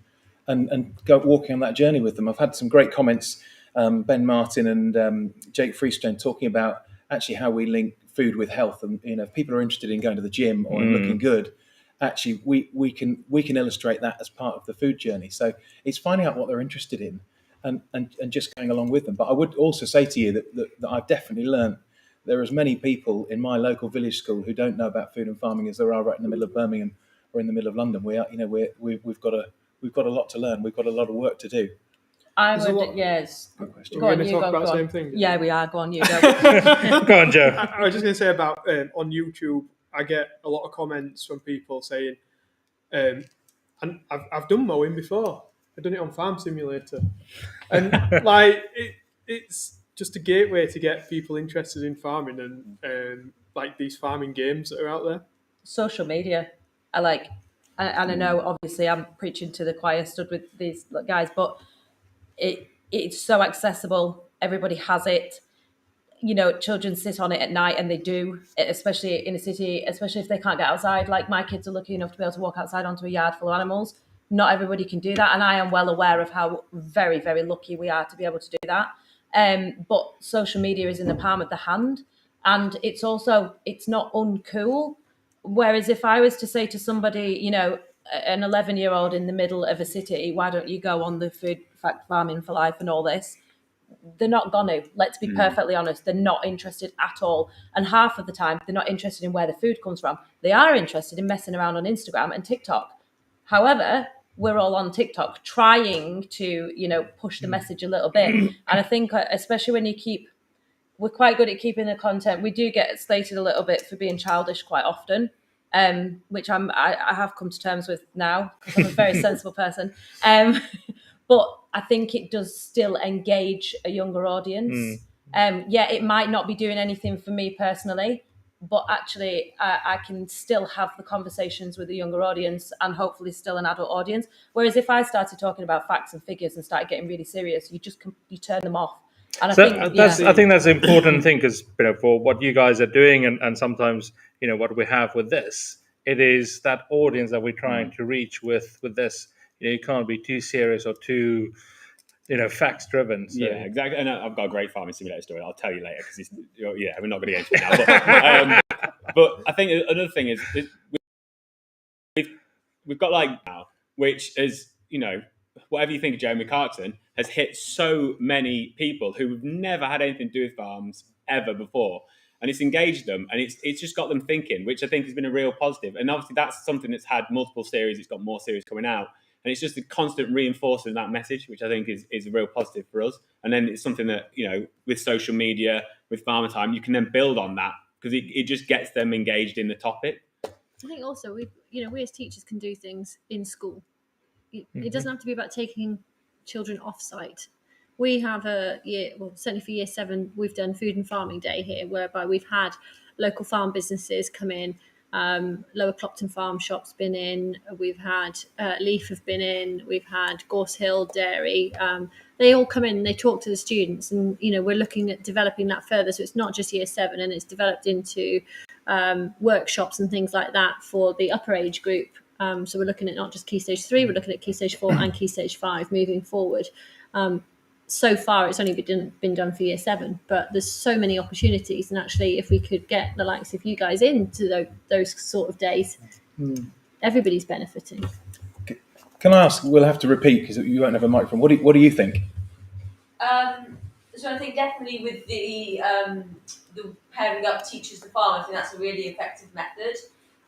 and go walking on that journey with them. I've had some great comments, Ben Martin and Jake Freestone, talking about actually how we link food with health. And if people are interested in going to the gym or in looking good, actually we can illustrate that as part of the food journey. So it's finding out what they're interested in and just going along with them. But I would also say to you that I've definitely learned there are as many people in my local village school who don't know about food and farming as there are right in the middle of Birmingham or in the middle of London. We've got a lot to learn. We've got a lot of work to do. I would, yes. We're going to talk about the same thing. Yeah, we are. Go on, you go. Go on, Joe. I was just going to say about on YouTube, I get a lot of comments from people saying, and I've done mowing before. I've done it on Farm Simulator, and like it's just a gateway to get people interested in farming and like these farming games that are out there. Social media, and I know obviously I'm preaching to the choir, stood with these guys, but it's so accessible. Everybody has it. Children sit on it at night, and they do, especially in a city, especially if they can't get outside. Like my kids are lucky enough to be able to walk outside onto a yard full of animals. Not everybody can do that, and I am well aware of how very, very lucky we are to be able to do that. But social media is in the palm of the hand, and it's not uncool. Whereas if I was to say to somebody, an 11-year-old in the middle of a city, why don't you go on the Food Fact Farming for Life and all this? They're not going to. Let's be perfectly honest. They're not interested at all. And half of the time, they're not interested in where the food comes from. They are interested in messing around on Instagram and TikTok. However, we're all on TikTok trying to, push the message a little bit. And I think especially when we're quite good at keeping the content. We do get slated a little bit for being childish quite often, which I have come to terms with now because I'm a very sensible person. But I think it does still engage a younger audience. It might not be doing anything for me personally, but actually I can still have the conversations with a younger audience and hopefully still an adult audience. Whereas if I started talking about facts and figures and started getting really serious, you turn them off. And I think that's an important thing because for what you guys are doing and sometimes what we have with this, it is that audience that we're trying to reach with this. You can't be too serious or too facts driven. So. Yeah, exactly. And I've got a great farming simulator story. I'll tell you later because we're not going to get into it now. But I think another thing is we've got now, which is whatever you think of Jeremy Clarkson, has hit so many people who have never had anything to do with farms ever before. And it's engaged them and it's just got them thinking, which I think has been a real positive. And obviously that's something that's had multiple series. It's got more series coming out. And it's just a constant reinforcing that message, which I think is a real positive for us. And then it's something that, with social media, with Farmer Time, you can then build on that because it just gets them engaged in the topic. I think also we as teachers can do things in school. It doesn't have to be about taking children off-site. We have certainly for Year 7, we've done Food and Farming Day here, whereby we've had local farm businesses come in. Lower Clopton Farm Shop's been in. We've had Leaf have been in. We've had Gorse Hill Dairy. They all come in and they talk to the students, and we're looking at developing that further. So it's not just Year 7, and it's developed into workshops and things like that for the upper age group. So we're looking at not just Key Stage 3, we're looking at Key Stage 4 and Key Stage 5 moving forward. So far, it's only been done for Year 7, but there's so many opportunities. And actually, if we could get the likes of you guys into those sort of days, everybody's benefiting. Can I ask? We'll have to repeat because you won't have a microphone. What do you think? So I think definitely with the pairing up teachers to farm, I think that's a really effective method.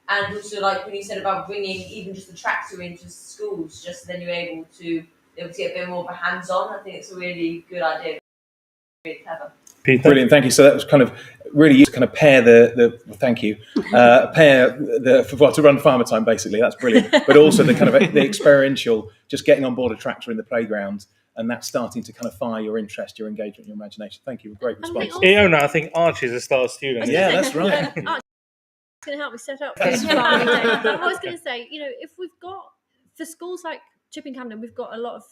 And also, like when you said about bringing even just the tractor into schools, just so then you're able to get a bit more of a hands-on. I think it's a really good idea. Really clever. Peter? Brilliant, thank you. So that was kind of really used to kind of pair to run farmer time basically. That's brilliant. But also the kind of the experiential, just getting on board a tractor in the playground, and that's starting to kind of fire your interest, your engagement, your imagination. Thank you. Great response. Iona, I think Archie's a star student. Yeah, that's right. Archie's going to help me set up food farming day. I was going to say, if we've got, for schools like Chipping Campden, we've got a lot of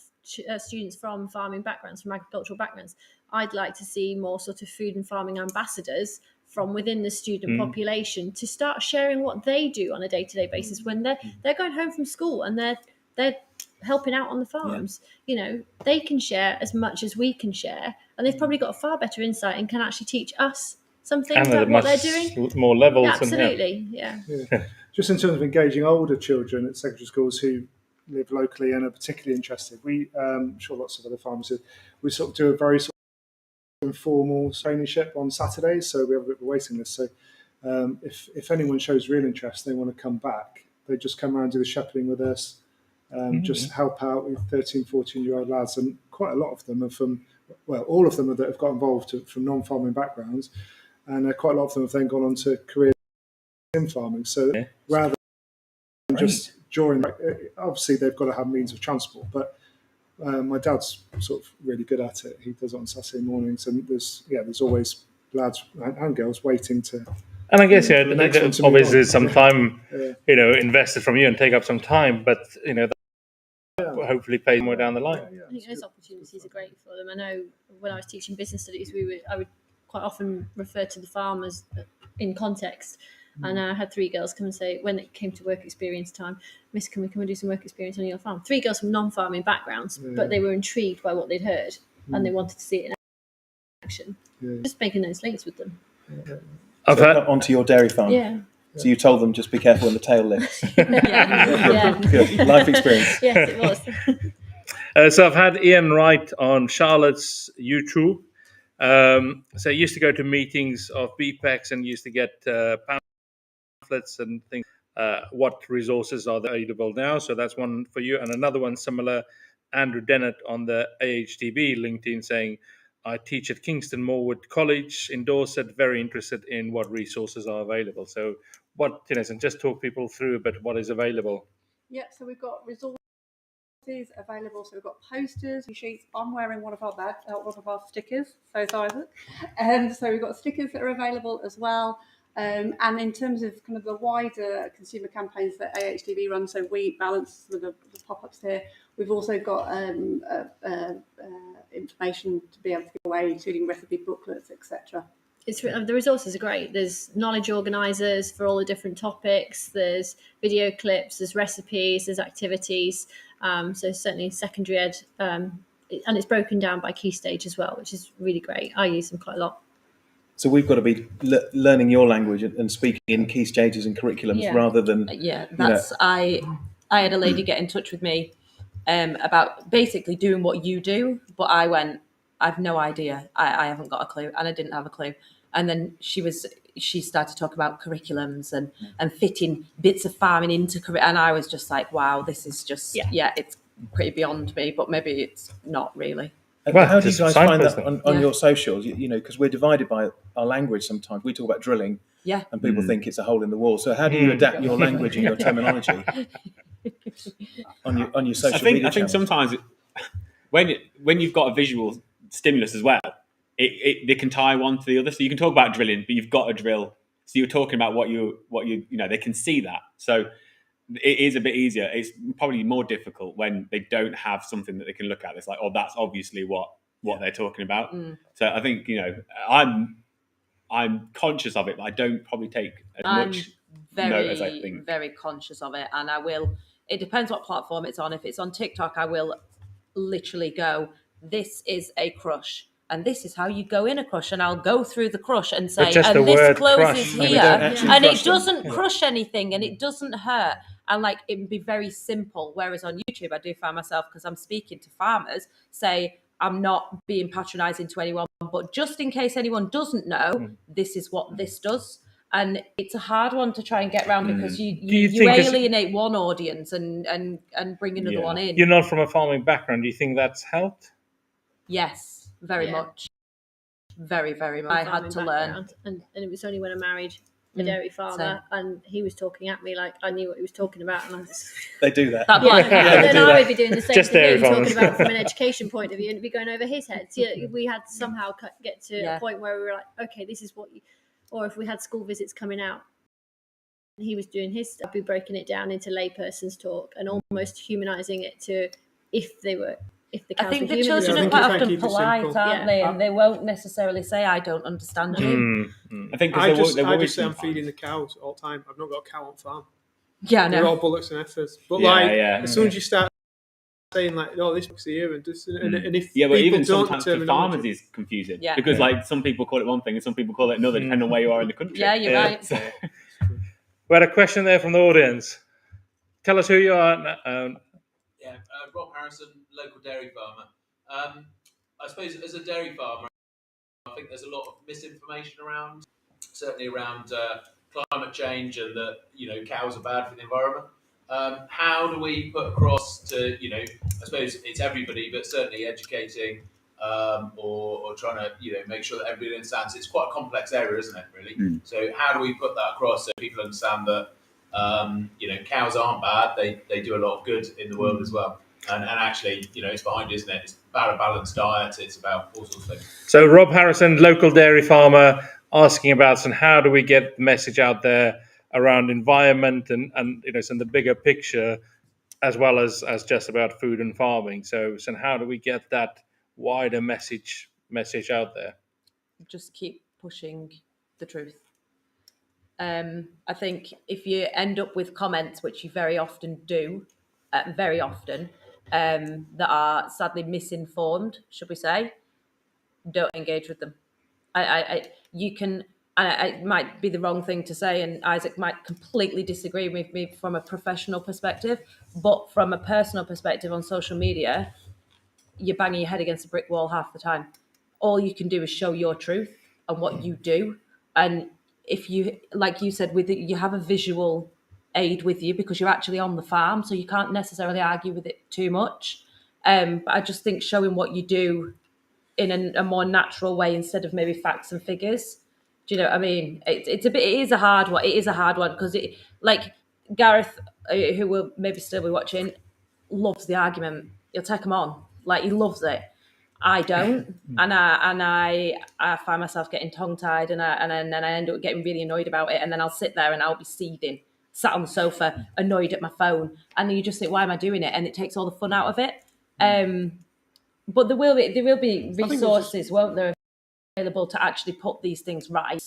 students from farming backgrounds, from agricultural backgrounds. I'd like to see more sort of food and farming ambassadors from within the student population to start sharing what they do on a day-to-day basis when they're going home from school and they're helping out on the farms. They can share as much as we can share, and they've probably got a far better insight and can actually teach us something about what they're doing. More levels. Yeah, absolutely, yeah. Just in terms of engaging older children at secondary schools who live locally and are particularly interested, I'm sure lots of other farmers do, we sort of do a very sort of informal traineeship on Saturdays, so we have a bit of a waiting list. So if anyone shows real interest, they want to come back, they just come around and do the shepherding with us, just help out with 13, 14-year-old lads, and quite a lot of them are from, all of them that have got involved from non-farming backgrounds, and quite a lot of them have then gone on to careers in farming. So rather than just during, obviously they've got to have means of transport, but my dad's sort of really good at it. He does it on Saturday mornings, and there's always lads and girls waiting to. And I guess obviously there's some time invested from you and take up some time, but that hopefully pays more down the line. I think those opportunities are great for them. I know when I was teaching business studies, I would quite often refer to the farmers in context. And I had 3 girls come and say, when it came to work experience time, Miss, can we come and do some work experience on your farm? 3 girls from non-farming backgrounds, but they were intrigued by what they'd heard and they wanted to see it in action. Just making those links with them. Onto your dairy farm. Yeah. So you told them just be careful when the tail lifts. Yeah. Good. Life experience. Yes, it was. So I've had Ian write on Charlotte's YouTube. So I used to go to meetings of BPEX and used to get pamphlets and things. What resources are available now? So that's one for you. And another one similar, Andrew Dennett on the AHDB LinkedIn saying, I teach at Kingston Moorwood College in Dorset, very interested in what resources are available. So and just talk people through a bit what is available. Yeah, so we've got resources available. So we've got posters, sheets. I'm wearing one of our stickers. So is Isaac. So we've got stickers that are available as well. And in terms of kind of the wider consumer campaigns that AHDB runs, so we balance with the pop-ups here. We've also got information to be able to give away, including recipe booklets, etc. The resources are great. There's knowledge organisers for all the different topics. There's video clips. There's recipes. There's activities. So certainly secondary ed, and it's broken down by key stage as well, which is really great. I use them quite a lot. So we've got to be learning your language and speaking in key stages and curriculums rather than. I had a lady get in touch with me about basically doing what you do, but I went, I've no idea. I haven't got a clue, and I didn't have a clue. And then she started talking about curriculums and fitting bits of farming into curriculum, and I was just like, wow, this is just it's pretty beyond me, but maybe it's not really. How do you guys find that on your socials? Because we're divided by our language sometimes. We talk about drilling, and people think it's a hole in the wall. So how do you adapt your language and your terminology on your social media? I think sometimes when you've got a visual stimulus as well, they can tie one to the other. So you can talk about drilling, but you've got a drill. So you're talking about what you they can see that. So it is a bit easier. It's probably more difficult when they don't have something that they can look at. It's like, oh, that's obviously what they're talking about. So I think I'm conscious of it, but I don't probably take as much note as I think. Very conscious of it, and I will. It depends what platform it's on. If it's on TikTok, I will literally go, this is a crush, and this is how you go in a crush, and I'll go through the crush and say, and this closes here, and it doesn't crush anything, and it doesn't hurt, and like it would be very simple. Whereas on YouTube, I do find myself, because I'm speaking to farmers, say, I'm not being patronising to anyone, but just in case anyone doesn't know, this is what this does. And it's a hard one to try and get around because you alienate one audience and bring another one in. You're not from a farming background. Do you think that's helped? Yes, very much. Very, very much. I had to learn. And it was only when I married a dairy farmer and he was talking at me like I knew what he was talking about, and I was They do that. and then I would be doing the same Just thing dairy he was farmers. talking about from an education point of view, and it'd be going over his head. So we had to somehow get to a point where we were like, okay, this is what you, or if we had school visits coming out, he was doing his stuff, I'd be breaking it down into layperson's talk and almost humanising it to if the cows I think were the human. children Yeah, I are think quite if I often keep it polite, simple. aren't they? And they won't necessarily say, I don't understand you. I think 'cause I just worries say I'm sometimes. feeding the cows all the time. I've not got a cow on farm. Yeah, I They're all know. bullocks and heifers. But Yeah. as soon as you start saying like, oh, this looks here and this, and if Yeah, but people even don't sometimes for farmers is confusing because like some people call it one thing and some people call it another, depending on where you are in the country. Yeah, you're right. So, We had a question there from the audience. Tell us who you are. Rob Harrison, local dairy farmer. I suppose as a dairy farmer, I think there's a lot of misinformation around, certainly around climate change and that cows are bad for the environment. How do we put across to I suppose it's everybody, but certainly educating or trying to make sure that everybody understands. It's quite a complex area, isn't it? Really. So how do we put that across so people understand that cows aren't bad? They do a lot of good in the world as well. And actually, it's behind, isn't it? It's about a balanced diet. It's about all sorts of things. So Rob Harrison, local dairy farmer, asking about how do we get the message out there around environment and some the bigger picture, as well as just about food and farming. So how do we get that wider message out there? Just keep pushing the truth. I think if you end up with comments, which you very often do, that are sadly misinformed, should we say, don't engage with them. You can, and it might be the wrong thing to say, and Izak might completely disagree with me from a professional perspective, but from a personal perspective on social media, you're banging your head against a brick wall half the time. All you can do is show your truth and what you do. And if you, like you said, you have a visual aid with you because you're actually on the farm, so you can't necessarily argue with it too much. But I just think showing what you do in a more natural way instead of maybe facts and figures. Do you know what I mean? It is a hard one. It is a hard one because like Gareth, who will maybe still be watching, loves the argument. He'll take them on. Like, he loves it. I don't, and I find myself getting tongue tied, and then I end up getting really annoyed about it, and then I'll sit there and I'll be seething, sat on the sofa, annoyed at my phone, and then you just think, why am I doing it? And it takes all the fun out of it. But there will be resources, won't there, available to actually put these things right.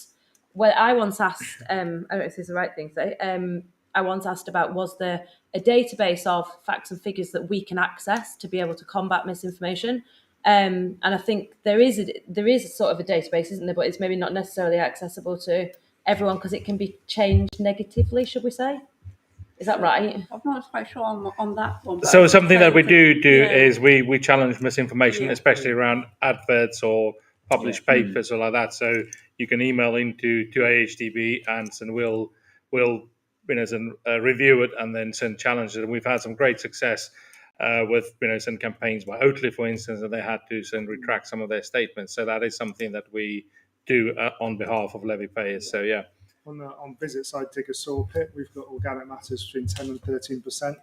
Well, I once asked, I don't know if this is the right thing to say. I once asked about, was there a database of facts and figures that we can access to be able to combat misinformation? And I think there is sort of a database, isn't there? But it's maybe not necessarily accessible to everyone because it can be changed negatively, should we say? Is that right? I'm not quite sure on that one. So something that we do is we challenge misinformation, especially around adverts or published papers or like that. So you can email into AHDB and we'll review it and then send challenges. And we've had some great success with some campaigns by Oatly, for instance, and they had to retract some of their statements. So that is something that we do on behalf of levy payers. So yeah. On visits, I dig a soil pit. We've got organic matters between 10 and 13%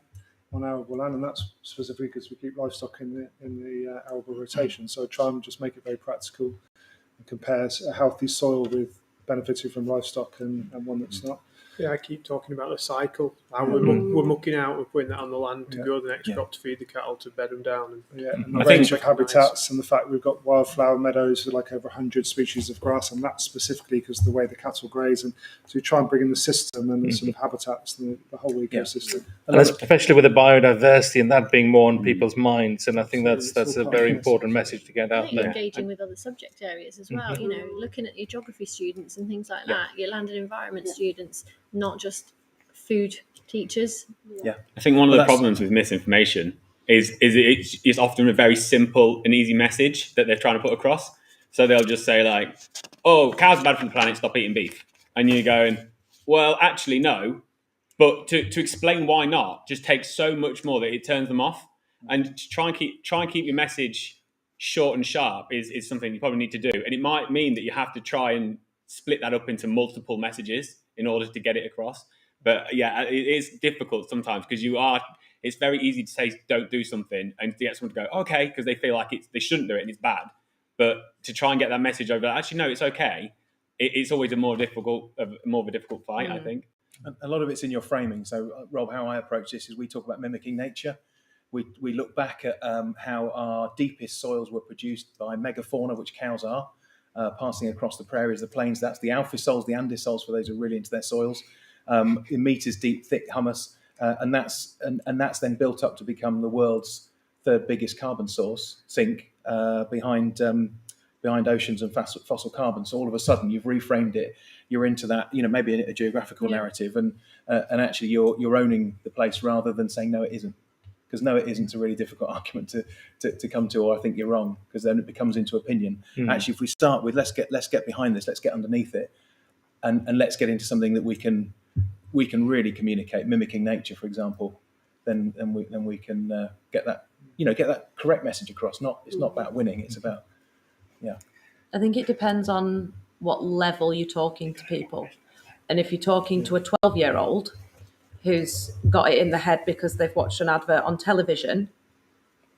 on arable land, and that's specifically because we keep livestock in the arable rotation. So I try and just make it very practical and compare a healthy soil with benefiting from livestock and one that's not. Yeah, I keep talking about the cycle. How we're mucking out, we're putting that on the land to grow the next crop, to feed the cattle, to bed them down. And the range of habitats and the fact we've got wildflower meadows with like over 100 species of grass, and that's specifically because of the way the cattle graze. And so we try and bring in the system and the sort of habitats, the whole ecosystem. And especially with the biodiversity and that being more on people's minds. And I think that's a very important message to get out there. Engaging with other subject areas as well, looking at your geography students and things like that, your land and environment students, not just food teachers. I think one of the problems with misinformation is it's often a very simple and easy message that they're trying to put across. So they'll just say like, oh, cows are bad for the planet, stop eating beef. And you're going, well, actually, no. But to explain why not just takes so much more that it turns them off. And to try and keep your message short and sharp is something you probably need to do. And it might mean that you have to try and split that up into multiple messages in order to get it across. But yeah, it is difficult sometimes because it's very easy to say don't do something and to get someone to go, okay, because they feel like they shouldn't do it and it's bad. But to try and get that message over, actually, no, it's okay. It's always a more of a difficult fight, I think. A lot of it's in your framing. So, Rob, how I approach this is we talk about mimicking nature. We look back at how our deepest soils were produced by megafauna, which cows are, passing across the prairies, the plains. That's the alpha soils, the Andes soils, for those who are really into their soils. In meters deep, thick humus, and that's then built up to become the world's third biggest carbon sink behind oceans and fossil carbon. So all of a sudden, you've reframed it. You're into that, maybe a geographical narrative, and actually you're owning the place rather than saying no, it isn't. Because no, it isn't a really difficult argument to come to, or I think you're wrong, because then it becomes into opinion. Actually, if we start with let's get behind this, let's get underneath it, and let's get into something that we can really communicate, mimicking nature, for example, then we can get that correct message across. It's not about winning; it's about I think it depends on what level you're talking to people, and if you're talking to a 12-year-old who's got it in the head because they've watched an advert on television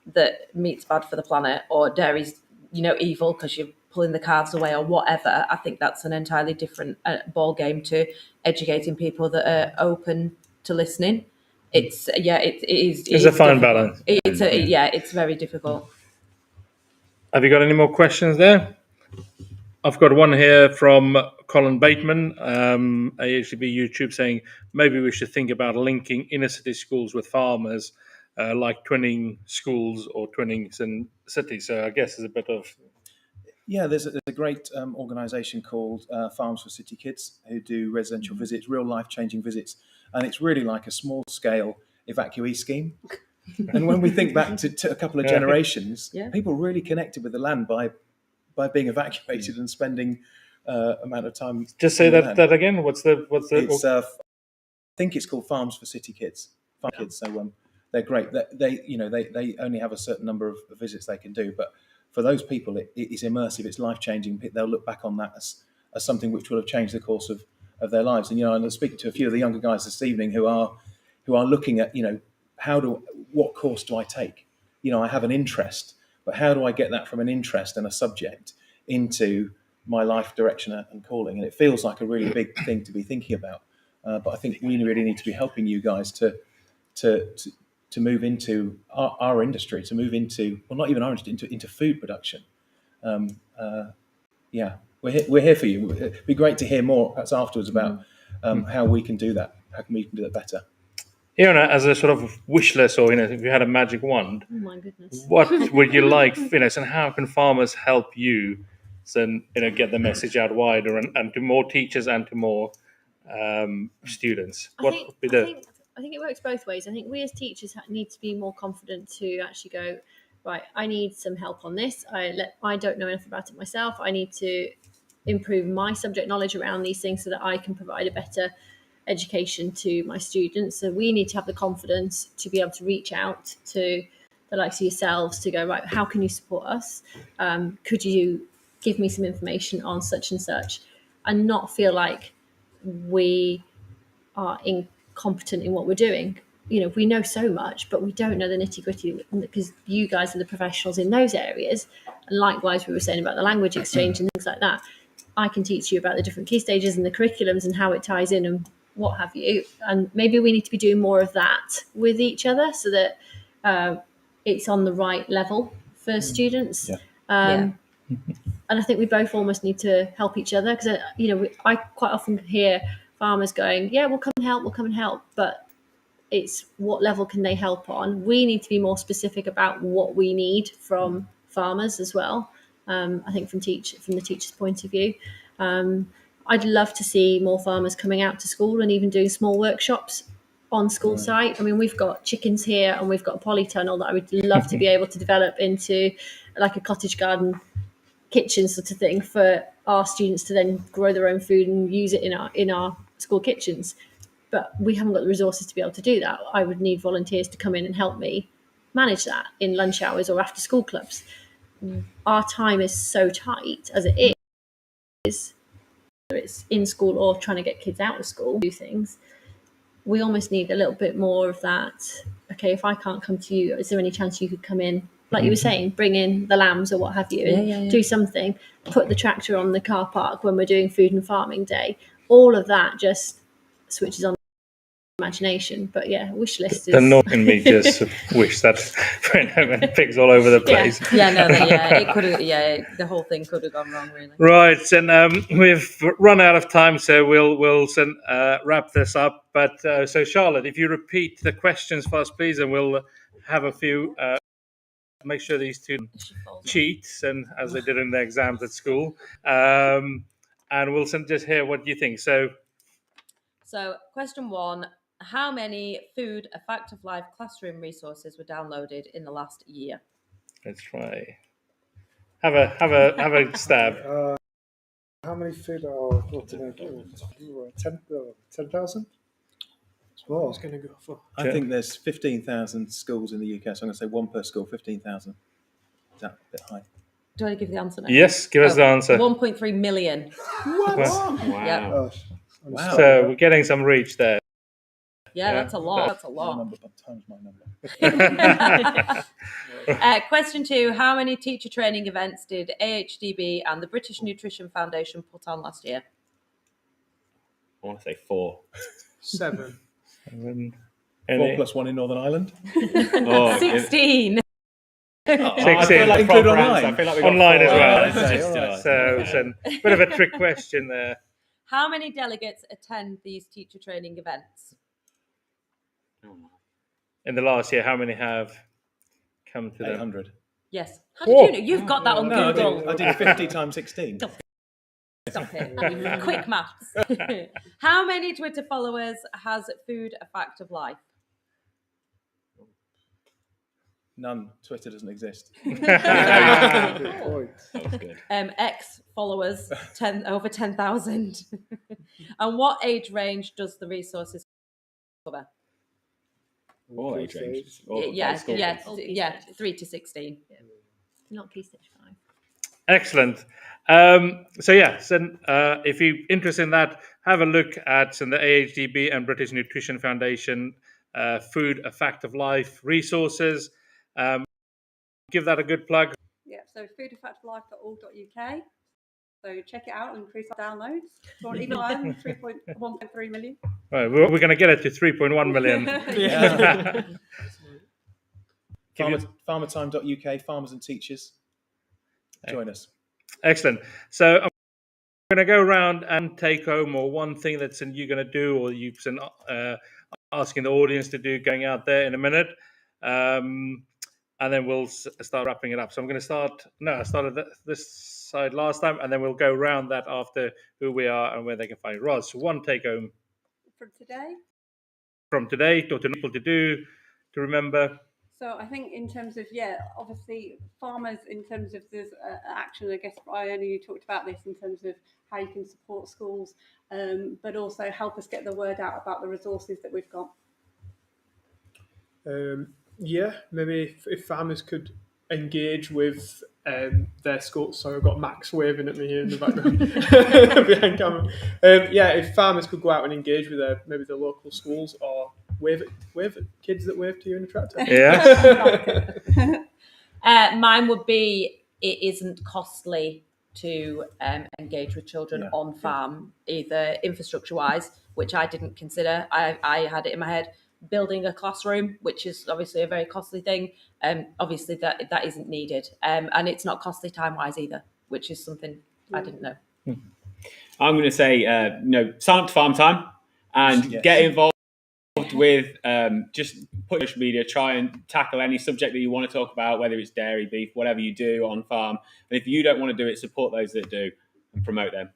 that meat's bad for the planet or dairy's, evil because you're pulling the calves away or whatever, I think that's an entirely different ball game to educating people that are open to listening. It is It's a fine balance. It's very difficult. Have you got any more questions there? I've got one here from Colin Bateman, AHDB YouTube, saying maybe we should think about linking inner city schools with farmers, like twinning schools or twinnings in cities. So I guess there's a bit of... Yeah, there's a great organisation called Farms for City Kids who do residential visits, real life-changing visits. And it's really like a small-scale evacuee scheme. And when we think back to a couple of generations, people really connected with the land by being evacuated and spending amount of time. Just say that again. What's the? It's I think it's called Farms for City Kids. Kids. So they're great. They only have a certain number of visits they can do, but for those people, it is immersive. It's life changing. They'll look back on that as something which will have changed the course of their lives. And I'm speaking to a few of the younger guys this evening who are looking at what course do I take? I have an interest. But how do I get that from an interest and a subject into my life direction and calling? And it feels like a really big thing to be thinking about. But I think we really need to be helping you guys to move into our industry, to move into, well, not even our industry, into food production. We're here for you. It'd be great to hear more perhaps afterwards about how we can do that. How can we do that better? Iona, as a sort of wish list, or if you had a magic wand, oh my goodness, what would you like, and how can farmers help you, get the message out wider and to more teachers and to more students? I think it works both ways. I think we as teachers need to be more confident to actually go, right, I need some help on this. I don't know enough about it myself. I need to improve my subject knowledge around these things so that I can provide a better education to my students. So we need to have the confidence to be able to reach out to the likes of yourselves to go, right, how can you support us? Could you give me some information on such and such, and not feel like we are incompetent in what we're doing. We know so much, but we don't know the nitty gritty because you guys are the professionals in those areas. And likewise, we were saying about the language exchange and things like that. I can teach you about the different key stages and the curriculums and how it ties in and what have you. And maybe we need to be doing more of that with each other so that it's on the right level for students. And I think we both almost need to help each other because, I quite often hear farmers going, yeah, we'll come and help. But it's what level can they help on? We need to be more specific about what we need from farmers as well. I think from the teacher's point of view. I'd love to see more farmers coming out to school and even doing small workshops on school site. I mean, we've got chickens here and we've got a polytunnel that I would love to be able to develop into like a cottage garden kitchen sort of thing for our students to then grow their own food and use it in our school kitchens. But we haven't got the resources to be able to do that. I would need volunteers to come in and help me manage that in lunch hours or after school clubs. our time is so tight as it is, whether it's in school or trying to get kids out of school, do things. We almost need a little bit more of that. Okay, if I can't come to you, is there any chance you could come in? Like you were saying, bring in the lambs or what have you, and do something. Put the tractor on the car park when we're doing food and farming day. All of that just switches on imagination. But yeah, wish list is. The North in me just wish that went home and pigs all over the place. It could have. The whole thing could have gone wrong, really. Right, and we've run out of time, so we'll wrap this up. But so Charlotte, if you repeat the questions for us, please, and we'll have a few. Make sure these two cheats, and as they did in their exams at school, and we'll just hear what you think. So, question 1: how many Food: A Fact of Life classroom resources were downloaded in the last year? let's try. Have a stab. How many food are 10,000? I was going to go for. I think there's 15,000 schools in the UK, so I'm going to say one per school, 15,000. Is that a bit high? Do I give you the answer now? Yes, give us the answer. 1.3 million. What? Wow. Yeah. Wow. So we're getting some reach there. Yeah, that's a lot. That's a lot. Number times my number. Question 2: how many teacher training events did AHDB and the British Nutrition Foundation put on last year? I want to say 4. 7. 4 plus 1 in Northern Ireland. 16. I feel like include online. online. I feel like we got Online 4. as well. Okay, So it's a bit of a trick question there. How many delegates attend these teacher training events? In the last year, how many have come to them? 800. Yes. How did you know? You've got that on No, Google. I did 50 times 16. Stop it. Quick maths. How many Twitter followers has Food: A Fact of Life? None. Twitter doesn't exist. Good point. That was good. X followers, over 10,000. And what age range does the resources cover? All age ranges. Yeah, school yeah, kids. All key yeah, stages. 3 to 16. Not key stage 5. Excellent. So if you're interested in that, have a look at the AHDB and British Nutrition Foundation Food: A Fact of Life resources. Give that a good plug. Yeah, so foodafactoflife.org.uk. So check it out and increase our downloads. So even I'm 1.3 million. Right, we're going to get it to 3.1 million. Yeah. Farmertime.uk, farmers and teachers. Join us. Excellent. So I'm going to go around and take home, or one thing that's you're going to do, or you've been asking the audience to do, going out there in a minute. And then we'll start wrapping it up. So I'm going to start. No, I started this side last time, and then we'll go around that after who we are and where they can find Roz. So one take home From today. from today, to people to do, to remember. So I think in terms of, obviously farmers, in terms of this action, I guess Iona, you talked about this in terms of how you can support schools, but also help us get the word out about the resources that we've got. Maybe if farmers could engage with their schools. Sorry, I've got Max waving at me here in the background behind camera. If farmers could go out and engage with maybe the local schools, or wave at kids that wave to you in a tractor. Yeah. Mine would be, it isn't costly to engage with children on farm, either infrastructure-wise, which I didn't consider. I had it in my head, building a classroom, which is obviously a very costly thing. Obviously that isn't needed. And it's not costly time-wise either, which is something I didn't know. I'm going to say, sign up to Farm Time and get involved with just put social media, try and tackle any subject that you want to talk about, whether it's dairy, beef, whatever you do on farm. And if you don't want to do it, support those that do and promote them.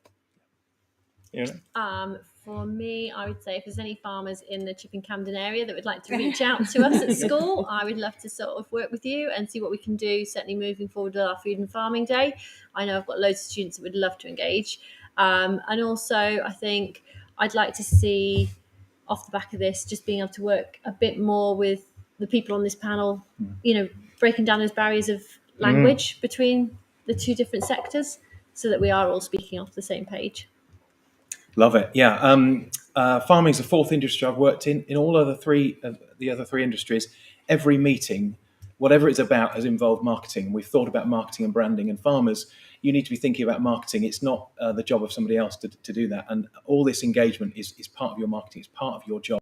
For me, I would say if there's any farmers in the Chipping Campden area that would like to reach out to us at school, I would love to sort of work with you and see what we can do, certainly moving forward with our Food and Farming Day. I know I've got loads of students that would love to engage. And also, I think I'd like to see, off the back of this, just being able to work a bit more with the people on this panel, breaking down those barriers of language between the two different sectors, so that we are all speaking off the same page. Love it. Yeah. Farming is the fourth industry I've worked in. In all the other three industries, every meeting, whatever it's about, has involved marketing. We've thought about marketing and branding. And farmers, you need to be thinking about marketing. It's not the job of somebody else to do that. And all this engagement is part of your marketing. It's part of your job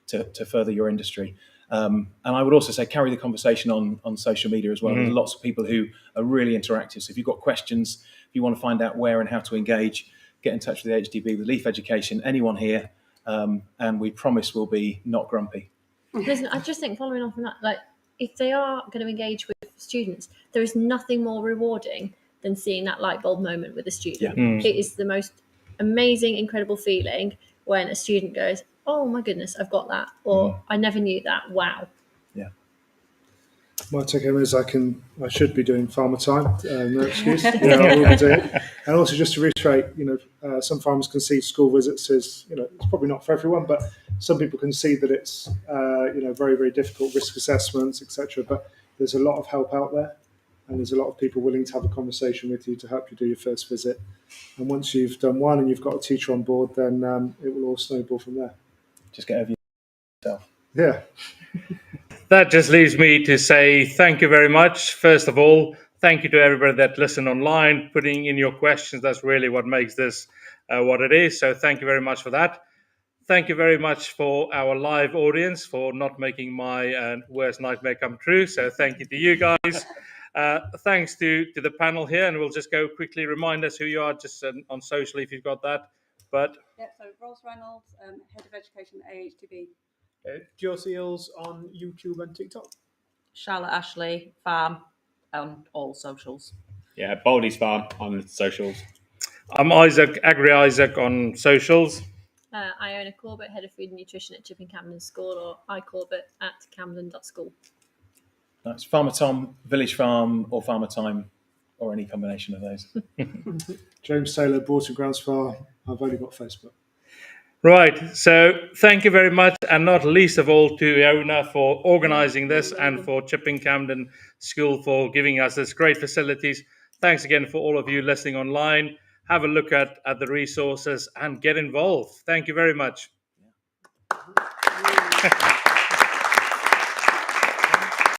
to further your industry. And I would also say carry the conversation on social media as well. There's lots of people who are really interactive. So if you've got questions, if you want to find out where and how to engage, get in touch with the AHDB, with Leaf Education, anyone here, and we promise we'll be not grumpy. Listen, I just think following on from that, like if they are going to engage with students, there is nothing more rewarding than seeing that light bulb moment with a student. It is the most amazing, incredible feeling when a student goes, "Oh my goodness, I've got that," or "I never knew that. Wow." My take home is I should be doing farmer time. No excuse. I will be doing it. And also just to reiterate, some farmers can see school visits as, it's probably not for everyone, but some people can see that it's, very, very difficult risk assessments, etc. But there's a lot of help out there, and there's a lot of people willing to have a conversation with you to help you do your first visit. And once you've done one and you've got a teacher on board, then it will all snowball from there. Just get over yourself. Yeah. That just leaves me to say thank you very much. First of all, thank you to everybody that listened online, putting in your questions. That's really what makes this what it is. So thank you very much for that. Thank you very much for our live audience for not making my worst nightmare come true. So thank you to you guys. Thanks to the panel here. And we'll just go quickly remind us who you are just on social if you've got that. But so Roz Reynolds, Head of Education at AHDB. Joe Seels on YouTube and TikTok. Charlotte Ashley, Farm, on all socials. Yeah, Baldy's Farm on socials. I'm Izak, AgriIzak on socials. Iona Corbett, Head of Food and Nutrition at Chipping Campden School, or iCorbett at camden.school. That's Farmer Tom, Village Farm, or Farmer Time, or any combination of those. James Taylor, Broughton Grounds Farm. I've only got Facebook. Right, so thank you very much, and not least of all to Iona for organising this, and for Chipping Campden School for giving us this great facilities. Thanks again for all of you listening online. Have a look at the resources and get involved. Thank you very much.